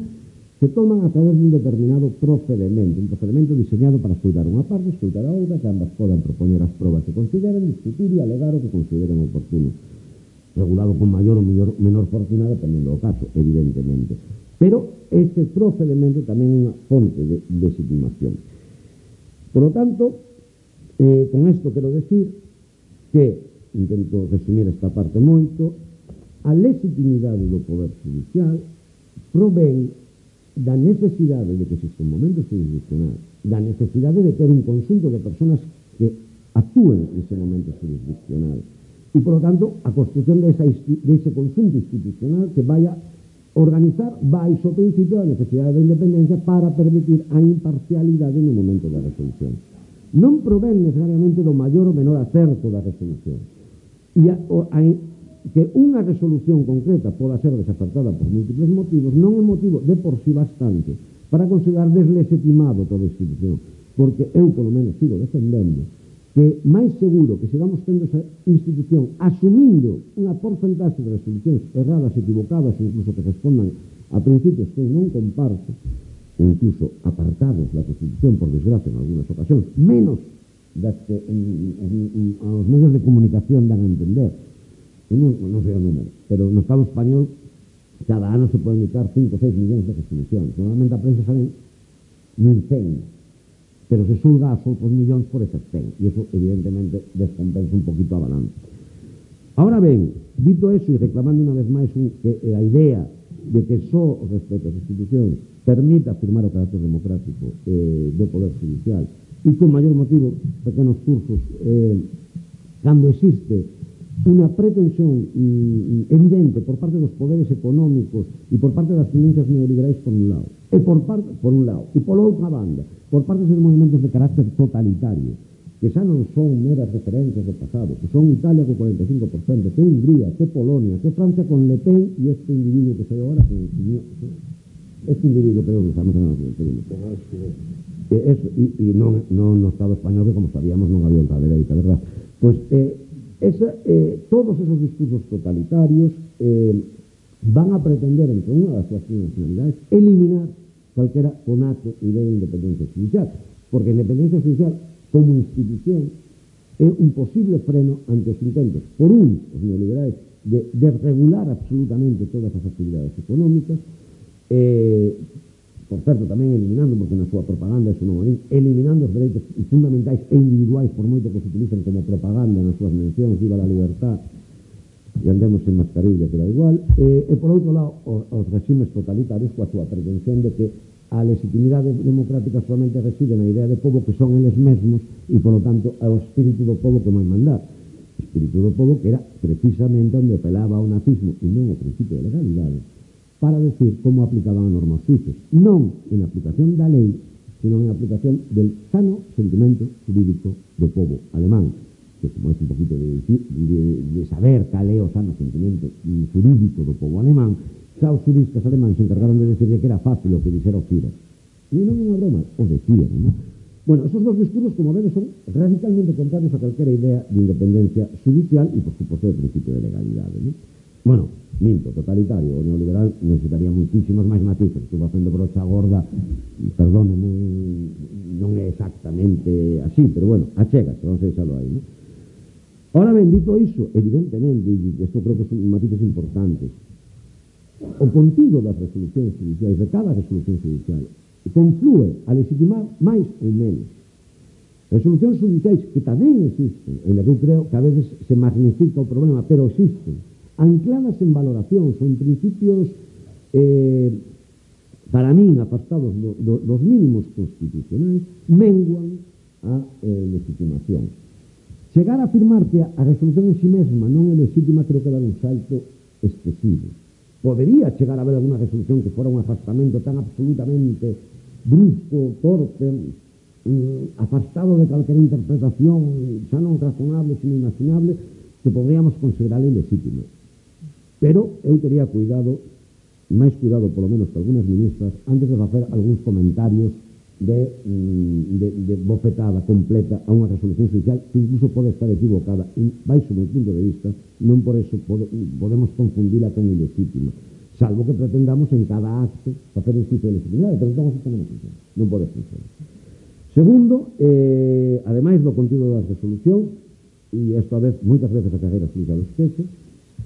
se toman a través dun determinado procedimento, un procedimento diseñado para escoitar unha parte, escoitar a outra, que ambas podan propoñer as probas que consideren, discutir e alegar o que consideren oportuno, regulado con maior ou menor fortuna dependendo do caso, evidentemente. Pero ese procedimento tamén é unha fonte de legitimación. Por lo tanto, con isto quero decir que, intento resumir esta parte moito, a legitimidade do poder judicial provén da necesidade de que existe un momento jurisdiccional, da necesidade de ter un conxunto de personas que actúen nese momento jurisdiccional e, por lo tanto, a construcción de ese conxunto institucional que vai a organizar baixo o principio da necesidade da independencia para permitir a imparcialidade no momento da resolución. Non provén necesariamente do maior ou menor acerto da resolución. E que unha resolución concreta poda ser desacertada por múltiples motivos non é motivo de por sí bastante para considerar deslegitimado toda a institución, porque eu, polo menos, sigo defendendo que máis seguro que sigamos tendo esa institución asumindo unha porcentaxe de resolucións erradas, equivocadas, incluso que respondan a principios que eu non comparto, ou incluso apartados da Constitución, por desgracia, en algunas ocasións, menos das que os medios de comunicación dan a entender. Non sei o número, pero no Estado español cada ano se poden editar 5 ou 6 millóns de resolucións. Normalmente a prensa salen 1.100, pero se xulga a outros millóns por esas 100, e iso evidentemente descompensa un poquito a balanza. Ahora ben, dito eso e reclamando unha vez máis que a idea de que só o respeto ás institucións permita afirmar o carácter democrático do Poder Judicial e con maior motivo pequenos cursos cando existe unha pretensión evidente por parte dos poderes económicos e por parte das tendencias neoliberais por un lado, e por outra banda, por parte dos movimentos de carácter totalitario, que xa non son meras referencias do pasado, que son Italia co 45%, que Hungría, que Polonia, que Francia con Le Pen e este individuo que sei agora, este individuo que non sabemos nada do e non no Estado español, que como sabíamos non había ultradereita, verdad? Pois todos esos discursos totalitarios van a pretender, entre unha das súas finalidades, eliminar calquera conato idea de independencia judicial, porque a independencia judicial como institución é un posible freno ante os intentos, por os neoliberais, de desregular absolutamente todas as actividades económicas, por certo, tamén eliminando, porque na súa propaganda eso non é, eliminando os dereitos fundamentais e individuais, por moito que se utilizan como propaganda nas súas mencións, viva la libertad, e andemos en mascarilla, que da igual, e por outro lado, os regimes totalitarios, coa súa pretensión de que a legitimidade democrática solamente reside na idea de povo que son eles mesmos e, polo tanto, ao espírito do povo que vai mandar. O espírito do povo que era precisamente onde apelaba ao nazismo e non ao principio de legalidade, para decir como aplicaban a norma aos suizos, non en aplicación da lei, sino en aplicación del sano sentimento jurídico do povo alemán, que como é un poquito de saber cal é o sano sentimento jurídico do povo alemán, xa os juristas alemáns se encargaron de decirle que era fácil o que dixera o Führer. E non é unha broma, o decían, non? Bueno, esos dos discursos, como vedes, son radicalmente contrarios a calquera idea de independencia judicial e, por suposto, de principio de legalidade, non? Bueno, minto, totalitario, o neoliberal necesitaría muitísimos máis matices. Estuvo facendo brocha gorda, perdóneme, non é exactamente así, pero bueno, achégase, vamos a deixalo aí, non? Ahora ben, dito iso, evidentemente, e isto creo que son matices importantes, o contido das resolucións judiciais, de cada resolución judicial, conflúe a legitimar máis ou menos resolucións judiciais que tamén existen, en que eu creo que a veces se magnifica o problema, pero existen, ancladas en valoracións ou en principios para min apartados dos mínimos constitucionais, menguan a legitimación. Chegar a afirmar que a resolución en si mesma non é legítima creo que dá un salto excesivo. Podería chegar a haber alguna resolución que fora un afastamento tan absolutamente brusco, torpe, afastado de calquera interpretación xa non razonable, sino imaginable, que podríamos considerar ilegítima. Pero eu tería cuidado, máis cuidado polo menos que algunhas ministras, antes de facer algúns comentarios de bofetada completa a unha resolución judicial que incluso pode estar equivocada e, baixo o meu punto de vista, non por eso podemos confundila con ilegítima, salvo que pretendamos en cada acto facer un juicio de legitimidade, pero entón isto non funciona, non pode funcionar. Segundo, ademais do contido da resolución, e isto a vez, moitas veces a carreira judicial esquece,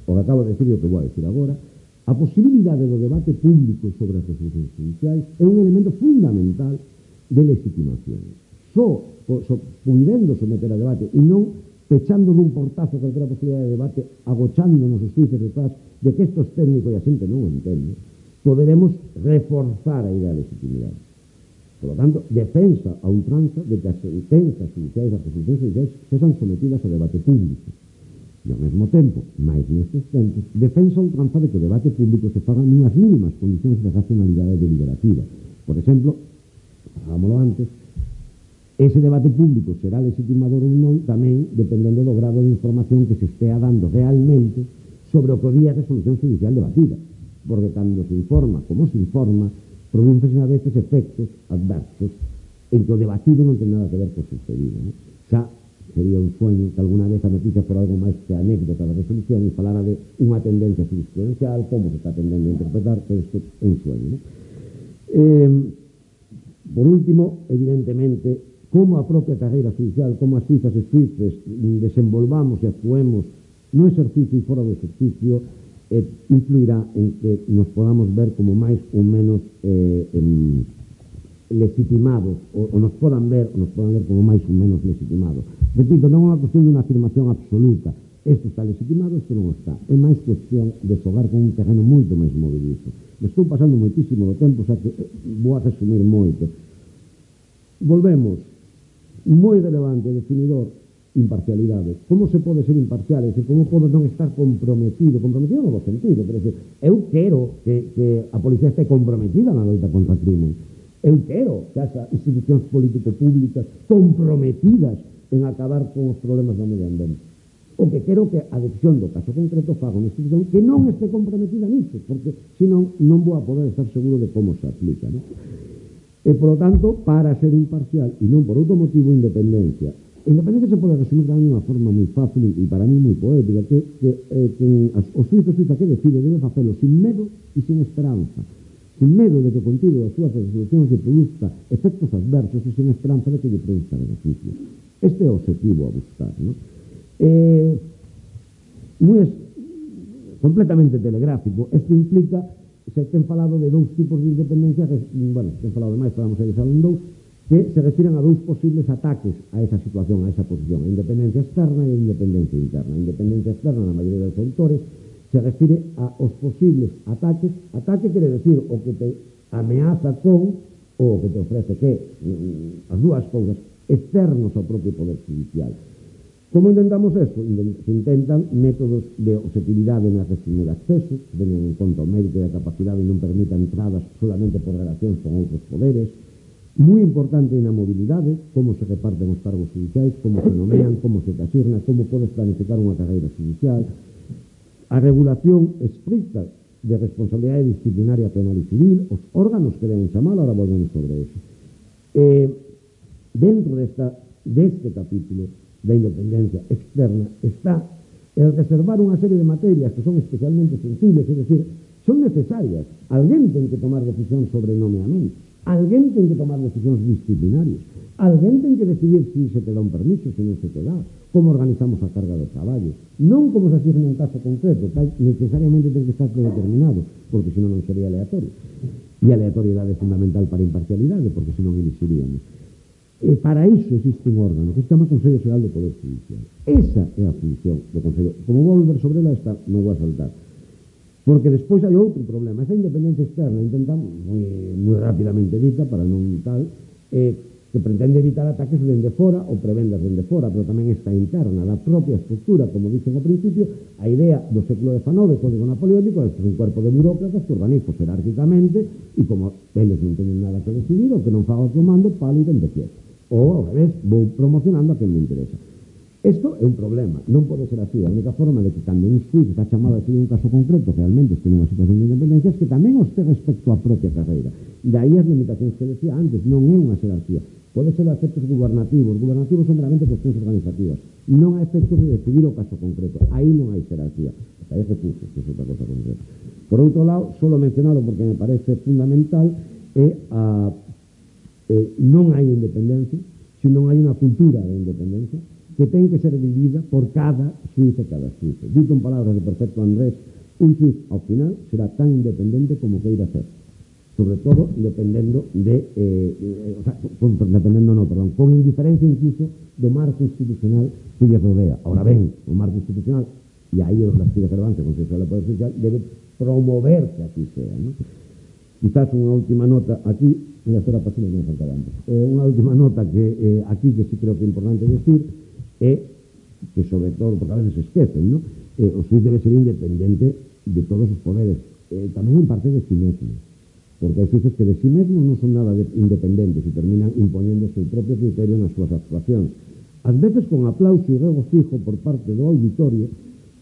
o que acabo de decir e o que vou a decir agora, a posibilidade do debate público sobre as resolucións judiciais é un elemento fundamental de legitimación. Só puidendo someter a debate e non pechando dun portazo calquera posibilidade de debate, agochándonos os suíces detrás de que isto é técnico e a xente non o entende, poderemos reforzar a idea de legitimidade. Por lo tanto, defensa a ultranza de que as sentencias judiciais, as resolucións judiciais, sexan sometidas a debate público. E ao mesmo tempo, máis nestes tempos, defensa a ultranza de que o debate público se faga nunhas mínimas condicións de racionalidade deliberativa. Por exemplo, falámoslo antes, ese debate público será legitimador ou non tamén dependendo do grado de información que se estea dando realmente sobre o que o día a resolución judicial debatida. Porque cando se informa como se informa, producen a veces efectos adversos en que o debatido non ten nada que ver co sucedido, ¿no? Xa sería un sueño que alguna vez a noticia por algo máis que anécdota da resolución e falara de unha tendencia jurisprudencial, como se está tendendo a interpretar, que isto é un sueño, ¿no? Por último, evidentemente, como a propia carreira judicial, como as suizas e suíces desenvolvamos e actuemos no exercicio e fora do exercicio, influirá en que nos podamos ver como máis ou menos legitimados, ou nos podan ver como máis ou menos legitimados. Repito, non é unha cuestión de unha afirmación absoluta. Isto está legitimado, isto non está. É máis cuestión de xogar con un terreno moito máis movedizo. Me estou pasando moitísimo do tempo, xa que vou a resumir moito. Volvemos. Moi relevante, definidor, imparcialidade. Como se pode ser imparcial? É dicir, como pode non estar comprometido no bo sentido, quer dizer, eu quero que a policía este comprometida na loita contra o crimen, eu quero que as institucións político-públicas comprometidas en acabar con os problemas do medio ambiente. O que quero que a decisión do caso concreto faga unha institución que non este comprometida nisso, porque senón non vou a poder estar seguro de como se aplica, ¿no? E, por lo tanto, para ser imparcial e non por outro motivo, independencia. Independencia se pode resumir tamén de unha forma moi fácil e para mí moi poética, que o suizo suiza que decide debe facelo sin medo e sin esperanza, sin medo de que o contido das súas resolucións lle produzca efectos adversos e sin esperanza de que lle produzca beneficios. Este é o objetivo a buscar, ¿no? Completamente telegráfico. Isto implica, se ten falado de dous tipos de independencia, bueno, se ten falado de máis, podemos avisar un dous, que se refiren a dous posibles ataques a esa situación, a esa posición, a independencia externa e a independencia interna. A independencia externa, na maioría dos autores, se refire aos posibles ataques. Ataque quere decir o que te ameaza con, ou o que te ofrece que, as dúas cousas, externos ao propio poder judicial. Como intentamos eso? Se intentan métodos de objetividade na restrición de acceso, que teñan en conta o mérito e a capacidade e non permitan entradas solamente por relacións con outros poderes. Moi importante na mobilidade, como se reparten os cargos judiciais, como se nomean, como se asigna, como podes planificar unha carreira judicial. A regulación estricta de responsabilidade disciplinaria penal e civil, os órganos que deben chamar, ahora volvemos sobre eso. Dentro deste capítulo da independencia externa está el reservar unha serie de materias que son especialmente sensibles, é dicir, son necesarias. Alguén ten que tomar decisións sobre nomeamentos, alguén ten que tomar decisións disciplinarias, alguén ten que decidir se te dá un permiso, se non se te dá, como organizamos a carga de traballo, non como se asigna un caso concreto, tal necesariamente ten que estar predeterminado, porque senón non sería aleatorio. E a aleatoriedade é fundamental para a imparcialidade, porque senón elixiríamos. E para iso existe un órgano que se chama Consello Xeral do Poder Judicial. Esa é a función do Consello. Como vou volver sobre ela, esta me vou a saltar. Porque despois hai outro problema. Esa independencia externa, intentamos, moi rapidamente dita, para non tal, que pretende evitar ataques dende fora ou prebendas dende fora, pero tamén esta interna, da propia estructura, como dixen ao principio, a idea do século XIX, código napoleónico, é un cuerpo de burócratas que organizo jerárquicamente e como eles non teñen nada que decidir, o que non faga o comando, palo e dende quieto. Ou, ao revés, vou promocionando a quen me interesa. Isto é un problema, non pode ser así. A única forma de que cando un xuiz está chamado a decidir un caso concreto realmente este nunha situación de independencia es que tamén os te respecto á propia carreira. Daí as limitacións que decía antes, non é unha xerarquía. Pode ser a efectos gubernativos. Gubernativos son meramente cuestións organizativas. Non hai efectos de decidir o caso concreto. Aí non hai xerarquía. Aí hai recursos, que é outra cosa concreta. Por outro lado, solo mencionado porque me parece fundamental, é non hai independencia, sino hai unha cultura de independencia que ten que ser vivida por cada xuiz e cada xuiz. Dito en palabras de perfecto Andrés, un xuiz ao final será tan independente como queira ser. sobre todo dependendo con indiferencia incluso do marco institucional que lle rodea. Ahora ben, o marco institucional, e aí é onde aspira Cervantes, o Consello Nacional do Poder Judicial, debe promover que así sea, ¿no? Quizás unha última nota aquí, mira, esta era a página que me faltaba antes, unha última nota que aquí que sí creo que é importante decir é que sobre todo, porque a veces se esquecen, ¿no? O xuiz debe ser independente de todos os poderes, tamén en parte de sí mesmo, porque hai xuíces que de sí mesmos non son nada independentes e terminan impoñendo o seu propio criterio nas súas actuacións. Ás veces con aplauso e regocijo por parte do auditorio,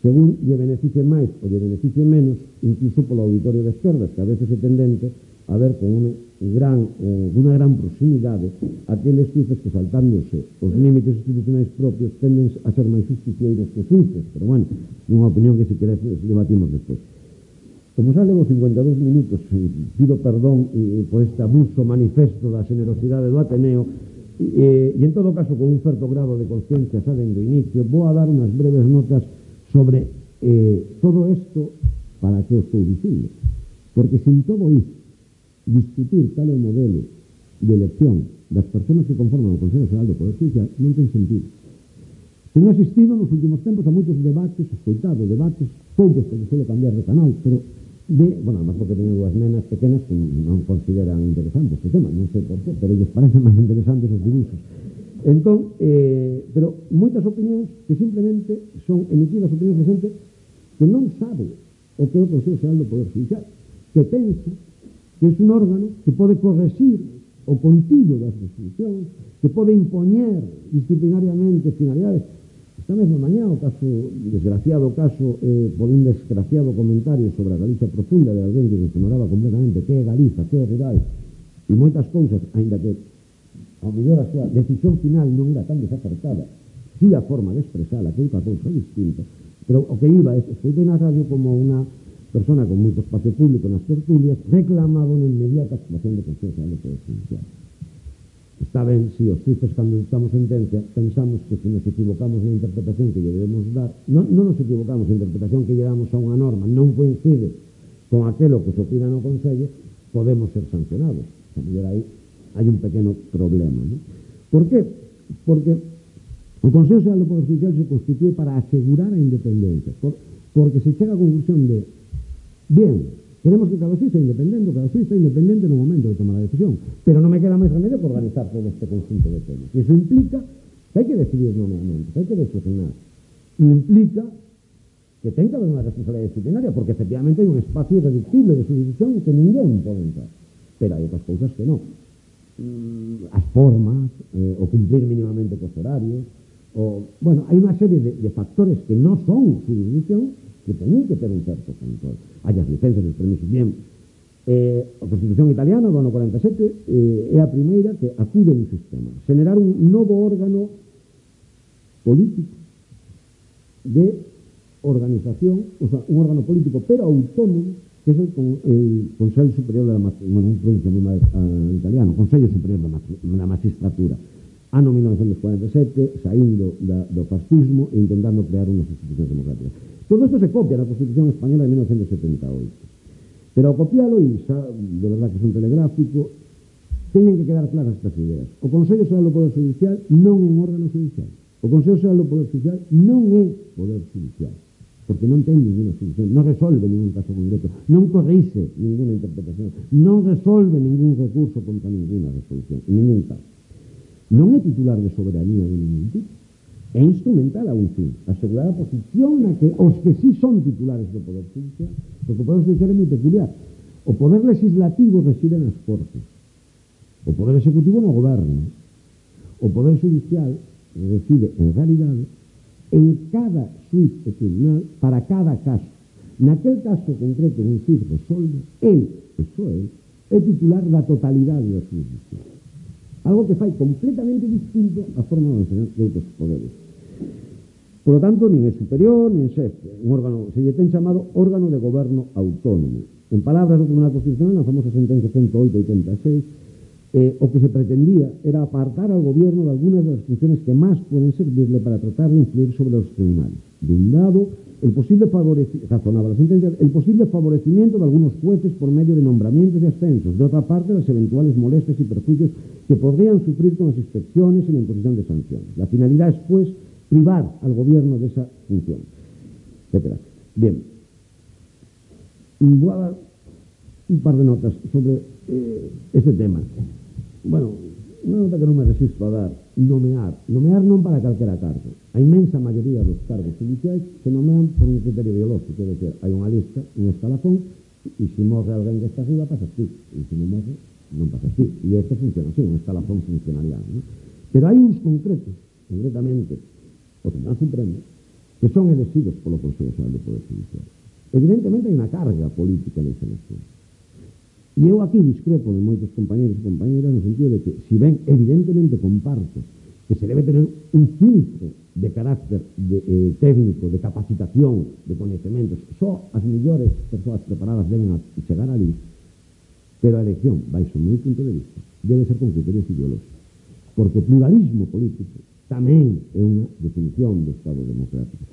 según lle beneficie máis ou lle beneficie menos, incluso polo auditorio de esquerdas, que a veces é tendente a ver con unha gran proximidade aqueles xuíces que, saltándose os límites institucionais propios, tenden a ser máis justicieiros que xuíces, pero bueno, unha opinión que se queres debatimos despois. Como xa levo 52 minutos, pido perdón por este abuso manifesto da generosidade do Ateneo, e en todo caso, con un certo grado de conciencia xa dende o inicio, vou a dar unhas breves notas sobre todo isto para que o estou dicindo. Porque sin todo isto, discutir tal é o modelo de elección das persoas que conforman o Consello Nacional do Poder Judicial non ten sentido. Tenho asistido nos últimos tempos a moitos debates, escoitado debates, poucos que suele cambiar de canal, pero además porque teño dúas nenas pequenas que non consideran interesante este tema, non sei por qué, pero ellos parecen máis interesantes os dibuixos. Entón, pero moitas opinións que simplemente son emitidas opinións de xente que non sabe o que é o Consello Nacional do Poder Judicial, que pensa que é un órgano que pode corregir o contido das resolucións, que pode impoñer disciplinariamente finalidades. Esta mesma mañá, o desgraciado caso por un desgraciado comentario sobre a Galicia profunda de alguén que ignoraba completamente que é Galiza, que é rural, e moitas cousas, ainda que ao mellor a súa decisión final non era tan desacertada, si a forma de expresala, que é outra cousa distinta, pero o que iba é, escoitei na radio como unha persona con moito espacio público nas tertulias reclamaba unha inmediata actuación do Consello Nacional do Poder Judicial. Está ben, si os xuíces cando dictamos sentencia pensamos que se nos equivocamos na interpretación que lle debemos dar, non nos equivocamos, a interpretación que lle damos a unha norma non coincide con aquelo que se opina no Consello, podemos ser sancionados. A mellor aí hai un pequeno problema, ¿no? Por qué? Porque o Consello Nacional do Poder Judicial se constitúe para asegurar a independencia, porque se chega a conclusión de queremos que cada xuiz sea independente, cada xuiz sea independente no momento de tomar a decisión, pero non me queda máis remedio que organizar todo este conjunto de temas. E iso implica que hai que decidir nomeamente, que hai que designar. E implica que ten que haber unha responsabilidade disciplinaria, porque efectivamente hai un espacio irreductible de subdivisión que ninguén pode entrar. Pero hai outras cousas que non. As formas, o cumplir mínimamente cos horarios, hai unha serie de factores que non son subdivisión, que teñen que ter un certo control. Hai as licencias e os permisos. Bien, a Constitución italiana do ano 47 é a primeira que acude a un sistema. Generar un novo órgano político de organización, o sea, un órgano político pero autónomo, que é el Consello Superior da Magistratura, non pronuncia moi mal italiano, Consello Superior da Magistratura. Ano 1947, saindo do fascismo e intentando crear unhas institucións democráticas. Todo isto se copia na Constitución Española de 1978. Pero ao copialo, e xa, de verdad que son telegráfico, teñen que quedar claras estas ideas. O Consello Nacional do Poder Judicial non é un órgano judicial. O Consello Nacional do Poder Judicial non é poder judicial, porque non ten ninguna solución, non resolve ningún caso concreto, non corrixe ninguna interpretación, non resolve ningún recurso contra ninguna resolución, en ningún caso. Non é titular de soberanía de ningún tipo. É instrumental a un fin, asegurar a posición na que os que sí son titulares do Poder Judicial, porque o Poder Judicial é moi peculiar. O Poder Legislativo reside nas Cortes, o Poder Executivo no Goberno, o Poder Judicial reside, en realidade, en cada xuiz e tribunal para cada caso. Naquel caso concreto que un xuiz resolve, el, e só el, é titular da totalidade da xurisdicción. Algo que fai completamente distinto a forma de outros poderes. Por lo tanto, nin é superior, nin xefe. Un órgano, se lle ten chamado órgano de goberno autónomo. En palabras do Tribunal Constitucional, na famosa sentencia 108-86, o que se pretendía era apartar al gobierno de algunas de las funciones que máis poden servirle para tratar de influir sobre os tribunales. De un lado, el posible favorecimiento de algunos jueces por medio de nombramientos y ascensos. De otra parte, las eventuales molestias y perjuicios que podrían sufrir con las inspecciones y la imposición de sanciones. La finalidad es, pues, privar al gobierno de esa función, etcétera. Bien, voy a dar un par de notas sobre este tema. Bueno, unha nota que non me resisto a dar: nomear non para calquera cargo. A inmensa maioría dos cargos judiciais se nomean por un criterio biológico, é dicir, hai unha lista, un escalafón, e se morre alguén que está arriba, pasas ti, e se non morre, non pasas ti. E isto funciona así, un escalafón funcionarial, ¿no? Pero hai uns concretos, concretamente o Tribunal Supremo, que son elegidos polo Consello Xeral do Poder Judicial. Evidentemente hai unha carga política nesa elección. E eu aquí discrepo de moitos compañeros e compañeras no sentido de que, si ben evidentemente comparto que se debe tener un filtro de carácter técnico, de capacitación, de coñecementos, só as mellores persoas preparadas deben chegar ali, pero a elección, baixo o meu punto de vista, debe ser con criterios ideológicos, porque o pluralismo político tamén é unha definición do Estado democrático.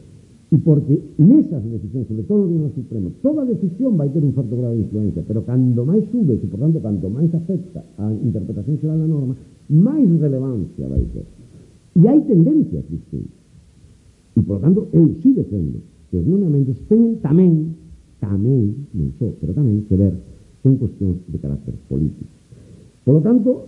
E porque nesas decisións, sobre todo no Supremo, toda decisión vai ter un certo grado de influencia, pero cando máis sube, e por tanto, canto máis afecta a interpretación xeral da norma, máis relevancia vai ter. E hai tendencias distintas. E, por tanto, eu sí defendo que os nomeamentos teñen tamén, non só, pero tamén que ver con cuestións de carácter político. Por lo tanto,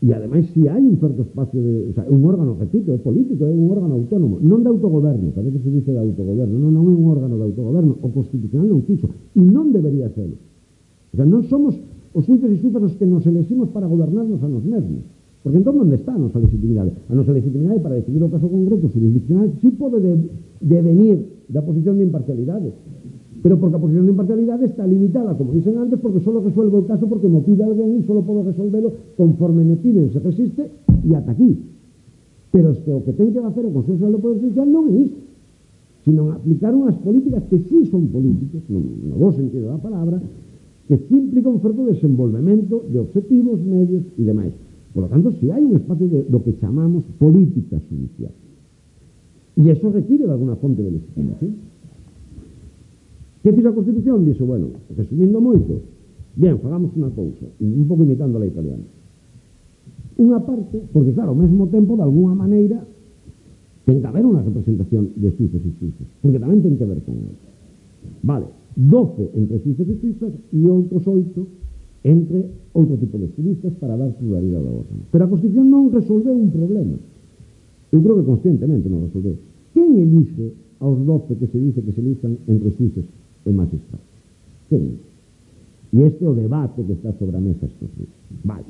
e ademais, se hai un certo espacio de... O sea, un órgano, repito, é político, é un órgano autónomo, non de autogoberno, que a veces se dice de autogoberno, non é un órgano de autogoberno, o constitucional non quiso, e non debería ser. O sea, non somos os suizos e suizas os que nos elegimos para gobernarnos a nos mesmos, porque entón onde está a nosa legitimidade? A nosa legitimidade para decidir o caso concreto jurisdiccional sí pode devenir da posición de imparcialidade, pero porque a posición de imparcialidade está limitada, como dicen antes, porque solo resuelvo el caso porque me pide alguén e solo podo resolvelo conforme me piden, se resiste, e ata aquí. Pero es que o que ten que facer o Consello Xeral do Poder Judicial non é isto, sino aplicar unhas políticas que sí son políticas, no bo sentido da palabra, que sí implican un certo desenvolvemento de objetivos, medios e demais. Por lo tanto, si hai un espacio do que chamamos política judicial. E eso requiere de alguna fonte de legitimación. Que fixo a Constitución? Dixo, bueno, resumindo moito, bien, fagamos unha cousa, un pouco imitando a la italiana. Unha parte, porque claro, ao mesmo tempo, de alguna maneira, ten que haber unha representación de suizos e suizas, porque tamén ten que ver con eso. Vale, 12 entre suizos e suizas e outros 8 entre outro tipo de juristas para dar pluralidade ao órgano. Pero a Constitución non resolveu un problema. Eu creo que conscientemente non resolveu. Quen elige aos 12 que se dice que se elixan entre suizos e magistrados? Quen? E este é o debate que está sobre a mesa estes días. Vale.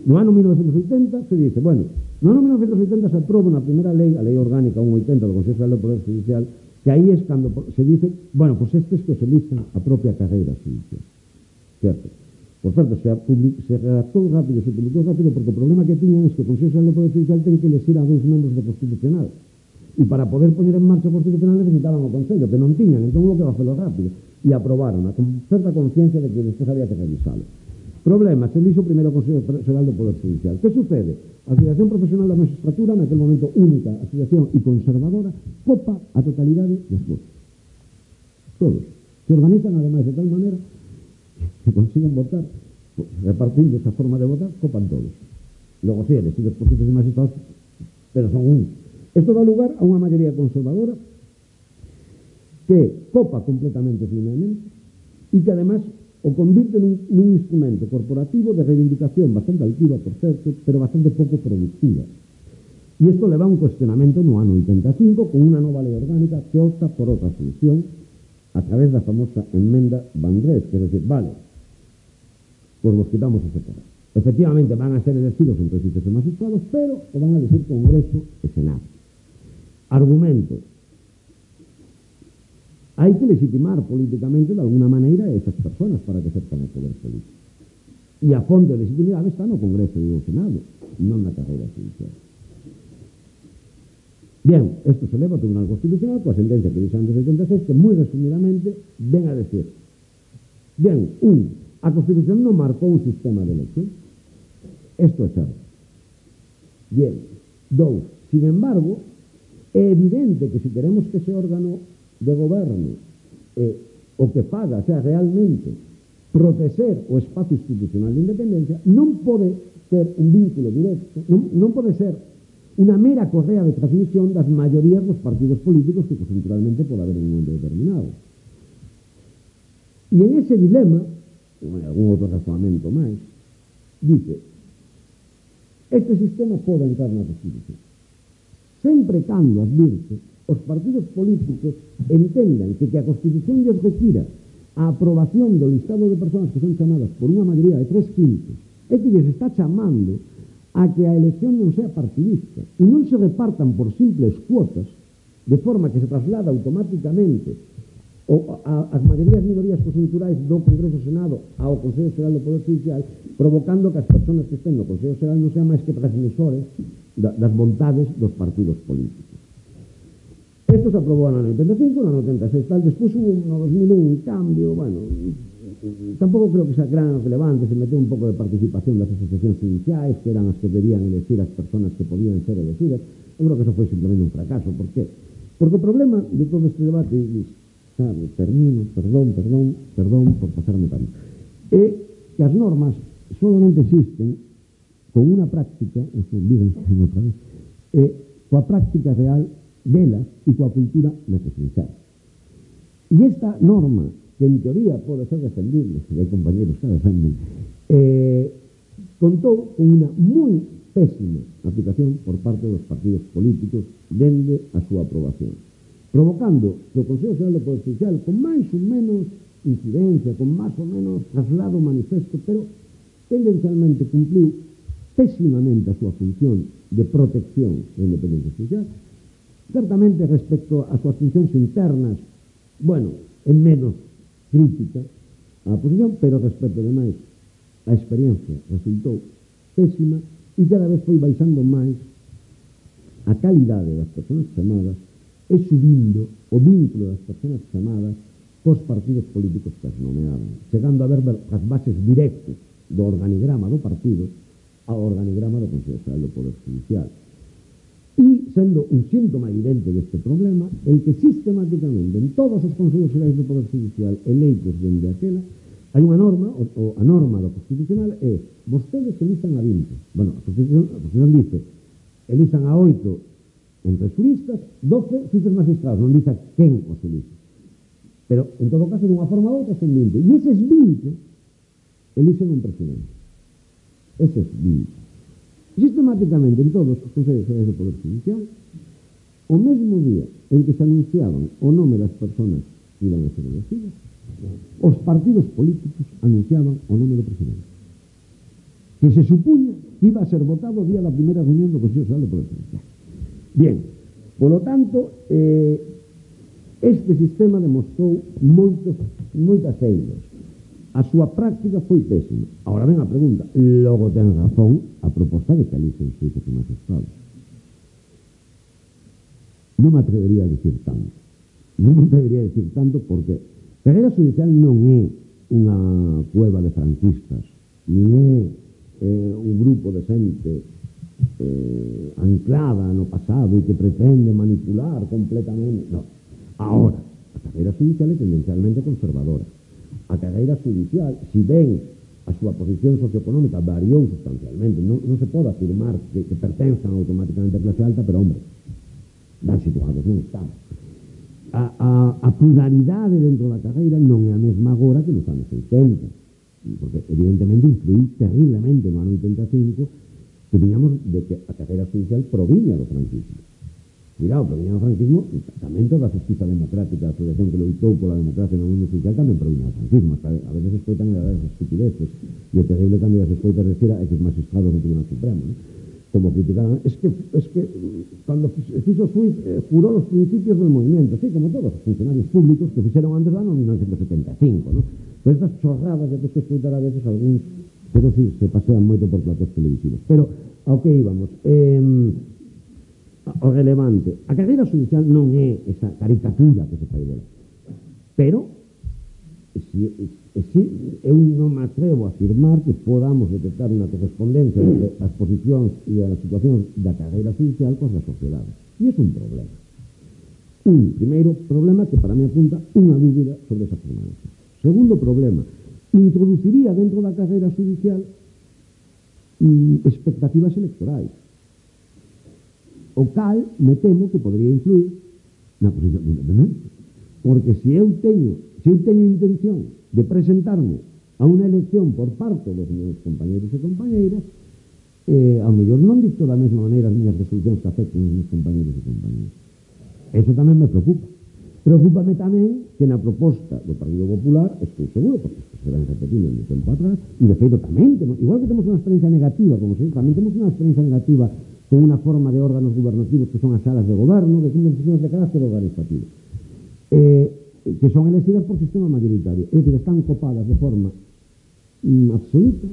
No ano 1980 se dice, bueno, no ano 1980 se aproba na primeira lei, a Lei Orgánica 180 do Consello Xeral do Poder Judicial, que aí é cando se dice, bueno, pues estes que se elixan a propia carreira judicial. Certo? Por certo, se redactou rápido, se publicou rápido, porque o problema que tiñan é que o Consello Xeral do Poder Judicial ten que elegir a 2 membros do Constitucional. E para poder poñer en marcha o Constitucional necesitaban o Consello, que non tiñan, entón o que va a facelo rápido. E aprobaron, con certa conciencia de que despois había que revisalo. Problema, se elixe o primeiro Consello Xeral do Poder Judicial. Que sucede? A Asociación Profesional da Magistratura, naquele momento única asociación e conservadora, copa a totalidade dos votos. Todos. Se organizan, ademais, de tal maneira que consiguen votar, repartindo esa forma de votar, copan todos. Logo, sí, elegidos por suizos e magistrados, pero son un. Isto dá lugar a unha maioría conservadora que copa completamente os nomeamentos e que, además, o convirte nun instrumento corporativo de reivindicación bastante altiva, por certo, pero bastante pouco productiva. E isto leva a un cuestionamento no ano 85 con unha nova lei orgánica que opta por outra solución a través da famosa enmenda Vandrés, que é decir, vale, pois vos quitamos ese poder. Efectivamente, van a ser elegidos entre suizos e magistrados, pero o van a elegir Congreso e Senado. Argumento: hai que legitimar políticamente de alguna maneira a esas personas para que exercan o poder político. E a fonte de legitimidade está no Congreso e no Senado, non na carreira judicial. Bien, isto se leva ao Tribunal Constitucional coa sentencia que dixe antes de 86, que moi resumidamente ven a decir, bien, a Constitución non marcou un sistema de elección. Isto é certo. Bien, 2, sin embargo, É evidente que se queremos que ese órgano de goberno o que faga sea realmente proteger o espacio institucional de independencia, non pode ser un vínculo directo, non pode ser unha mera correa de transmisión das maiorías dos partidos políticos que conjunturalmente pode haber en un momento determinado. E en ese dilema, ou en algún outro razonamento máis, dice, este sistema pode entrar na Constitución, sempre cando advirte os partidos políticos entendan que a Constitución lles requira a aprobación do listado de persoas que son chamadas por unha maioría de 3/5 é que lles está chamando a que a elección non sea partidista e non se repartan por simples cuotas de forma que se traslada automáticamente as maiorías e minorías conjunturais do Congreso Senado ao Consello Xeral do Poder Judicial, provocando que as persoas que estén no Consello Xeral non sean máis que transmisores das vontades dos partidos políticos. Esto se aprobou no ano 85, no ano 86, tal, despois hubo no 2001 un cambio, bueno, tampouco creo que sea gran relevante, se meteu un pouco de participación das asociacións judiciais, que eran as que debían elegir as persoas que podían ser elegidas. Eu creo que eso foi simplemente un fracaso. Por qué? Porque o problema de todo este debate, sabe, termino, perdón por pasarme tanto, é que as normas solamente existen con unha práctica, eso díganse outra vez, coa práctica real delas e coa cultura na que se enxerga. E esta norma, que en teoría pode ser defendible, se hai compañeros que a defenden, contou con unha moi pésima aplicación por parte dos partidos políticos dende a súa aprobación, provocando que o Consello Xeral do Poder Judicial, con máis ou menos incidencia, con máis ou menos traslado manifesto, pero tendencialmente cumpliu pésimamente a súa función de protección da independencia judicial. Certamente respecto ás súas funcións internas, bueno, en menos crítica a posición, pero respecto demais a experiencia resultou pésima e cada vez foi baixando máis a calidade das persoas chamadas e subindo o vínculo das persoas chamadas cos partidos políticos que as nomeaban, chegando a ver as bases directas do organigrama do partido ao organigrama do Consello Xeral do Poder Judicial. E, sendo un síntoma evidente deste problema, el que sistemáticamente en todos os Consellos Xerais do Poder Judicial eleitos dende aquela, hai unha norma, a norma do Constitucional é vostedes elixan a 20. Bueno, a Constitución dice elixan a 8 entre xuristas, 12 xuíces magistrados, non dice quen os elixe. Pero, en todo caso, dunha forma ou outra son 20. E eses 20 elixen un presidente. Eses 20. Sistemáticamente en todos os Consellos Xerais do Poder Judicial, o mesmo día en que se anunciaban o nome das persoas que iban a ser elegidas, os partidos políticos anunciaban o nome do presidente, que se supuña que iba a ser votado o día da primeira reunión do Consello Xeral do Poder Judicial. Bien, polo tanto, este sistema demostrou moitas eiras. A súa práctica foi pésima. Ahora ven a pregunta, logo ten razón a proposta de que alixen os xuíces e magistrados. Non me atrevería a dicir tanto. Non me atrevería a dicir tanto porque carreira judicial non é unha cueva de franquistas, nin é un grupo de xente anclada no pasado e que pretende manipular completamente. Non. Ahora, a carreira judicial é tendencialmente conservadora. A carreira judicial, si ben a súa posición socioeconómica variou sustancialmente, non se pode afirmar que pertenzan automáticamente a clase alta, pero, hombre, ben situados non están. A pluralidade dentro da carreira non é a mesma agora que nos anos 80, porque evidentemente influiu terriblemente no ano 85 que viñamos de que a carreira judicial proviña do franquismo. Cuidado, proviña do franquismo, tamén toda a justiza democrática, a asociación que loitou pola democracia no mundo judicial tamén proviña do franquismo. A veces se escoitan as estupideces e o terrible cambio das escoitas decir a que magistrados do Tribunal Supremo, ¿no? Como criticaron, es que cando fixo o xuiz juró los principios del movimiento, sí, como todos os funcionarios públicos que fixeron antes do ano 1975, ¿no? Pues estas chorradas de que se escoitar a veces algúns, pero sí, se pasean moito por platos televisivos. Pero, ao que íbamos, o relevante, a carreira judicial non é esa caricatura que se fai dela, pero eu non me atrevo a afirmar que podamos detectar unha correspondencia entre as posicións e as situacións da carreira judicial coas da sociedade, e é un problema. Un primeiro problema que para mí apunta unha dúbida sobre esa forma de justicia. Segundo problema, introduciría dentro da carreira judicial expectativas electorais, o cal me temo que podría influir na posición de independente, porque se eu teño intención de presentarme a unha elección por parte dos meus compañeros e compañeiras, ao mellor non dicto da mesma maneira as miñas resolucións que afecten os meus compañeros e compañeiras. Eso tamén me preocupa. Preocúpame tamén que na proposta do Partido Popular, estou seguro, porque se ven repetindo en tempo atrás, e de feito tamén, igual que temos unha experiencia negativa, como se dice, tamén temos unha experiencia negativa con unha forma de órganos gubernativos que son as salas de goberno, que son decisiones de carácter organizativo, que son elegidas por sistema mayoritario, é dicir, están copadas de forma absoluta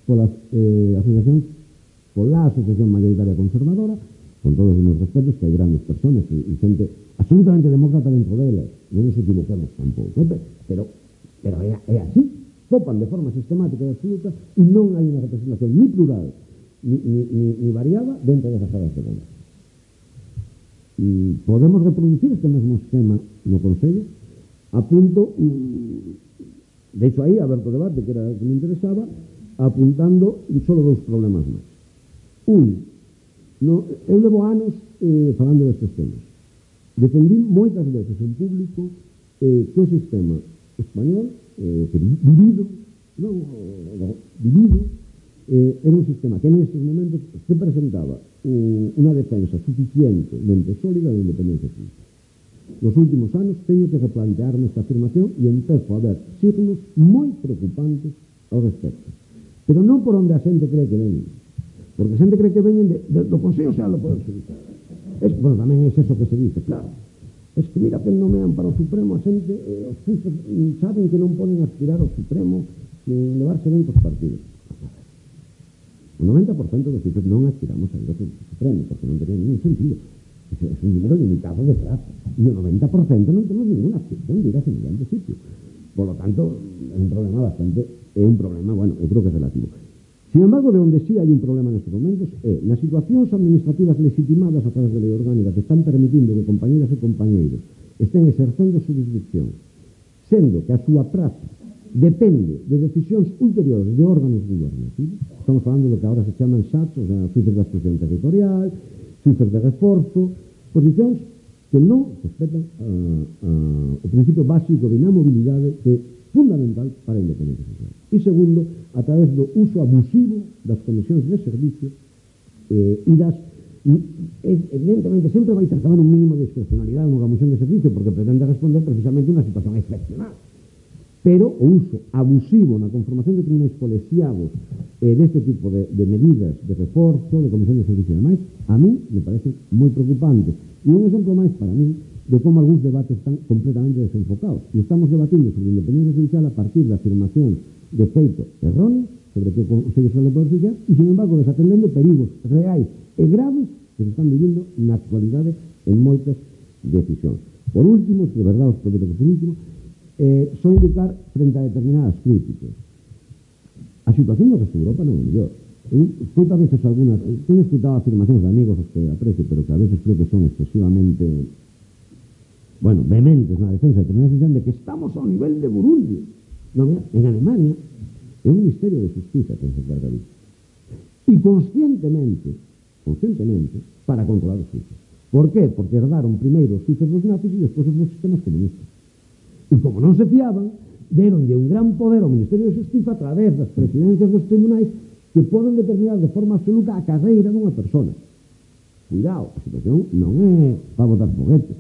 pola asociación mayoritaria conservadora, con todos os meus respetos, que hai grandes personas e xente absolutamente demócrata dentro delas, non nos equivoquemos tampouco, pero é así, copan de forma sistemática e absoluta e non hai unha representación ni plural ni variada dentro desas salas de goberno. Podemos reproducir este mesmo esquema no Consello, apunto, de hecho aí, aberto o debate, que era o que me interesaba, apuntando só dous problemas máis. Eu levo anos falando destes temas. Defendí moitas veces en público que o sistema español, vivido, era un sistema que nestes momentos se presentaba unha defensa suficientemente sólida da independencia política. Nos últimos anos teño que replantearme esta afirmación e empezo a ver signos moi preocupantes ao respecto. Pero non por onde a xente cree que veñen, porque a xente cree que veñen do Consello Xeral do Poder Xudicial. Bueno, tamén é eso que se dice, claro. Es que mira que nomean para o Supremo a xente, os xuíces saben que non poden aspirar ao Supremo nin levarse ben cos partidos. O 90% dos xuíces non aspiramos a ir ao Supremo, porque non teria ningún sentido. Es un número limitado de plazas. E o 90% non temos ninguna aspiración de ir a semejante sitio. Por lo tanto, é un problema, bueno, eu creo que é relativo. Sin embargo, de onde sí hai un problema nestes momentos é nas situacións administrativas legitimadas a través de lei orgánica que están permitindo que compañeras e compañeiros estén exercendo jurisdicción, sendo que a súa praza depende de decisións ulteriores de órganos gubernativos. Estamos falando do que agora se chaman SATs, o sea, xuíces de adscripción territorial, xuíces de reforzo, posicións que non respetan o principio básico de inamobilidade que é fundamental para a independencia social. E segundo, a través do uso abusivo das comisións de servicio e das... Evidentemente, sempre vai ter que haber un mínimo de discrecionalidade nunha comisión de servicio porque pretende responder precisamente unha situación excepcional. Pero o uso abusivo na conformación de tribunais colexiados deste tipo de medidas de reforzo, de comisión de servicio e demais, a mí me parece moi preocupante. E un exemplo máis para mí de como algúns debates están completamente desenfocados. E estamos debatindo sobre a independencia judicial a partir da afirmación de feito erróneo sobre que o Consello Xeral do Poder Judicial e, sin embargo, desatendendo perigos reais e graves que se están vivindo na actualidade en moitas decisións. Por último, de verdade os prometo que por último, só indicar frente a determinadas críticas. A situación do resto de Europa non é mellor. Escoito a veces algunas, teño escutado afirmacións de amigos os que aprecio, pero que a veces creo que son excesivamente, bueno, vehementes na defensa de determinadas situacións de que estamos ao nivel de Burundi. En Alemania é un Ministerio de Justicia que se encarga disso. E conscientemente, para controlar os xuíces. Por qué? Porque herdaron primeiro os xuíces dos nazis e despois os dos sistemas comunistas. E como non se fiaban, deronlle un gran poder ao Ministerio de Justicia a través das presidencias dos tribunais que poden determinar de forma absoluta a carreira dunha persona. Cuidado, a situación non é para botar foguete.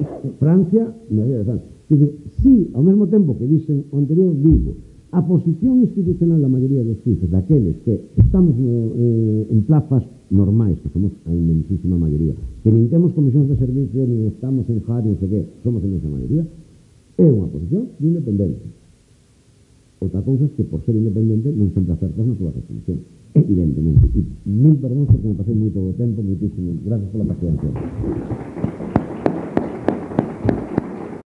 Francia, medida de Francia. Quer dizer, si, ao mesmo tempo que dicen o anterior, digo, a posición institucional da maioría dos xuíces, daqueles que estamos en plazas normais, que somos a inmensísima maioría, que nin temos comisións de servicio, nin estamos en JAR, non sei que, somos a inmensa maioría, é unha posición de independencia. Outra cousa é que por ser independente non sempre acertas na túa resolución. Evidentemente. E mil perdóns porque me pasei moito do tempo, moitísimo. Gracias pola paciencia.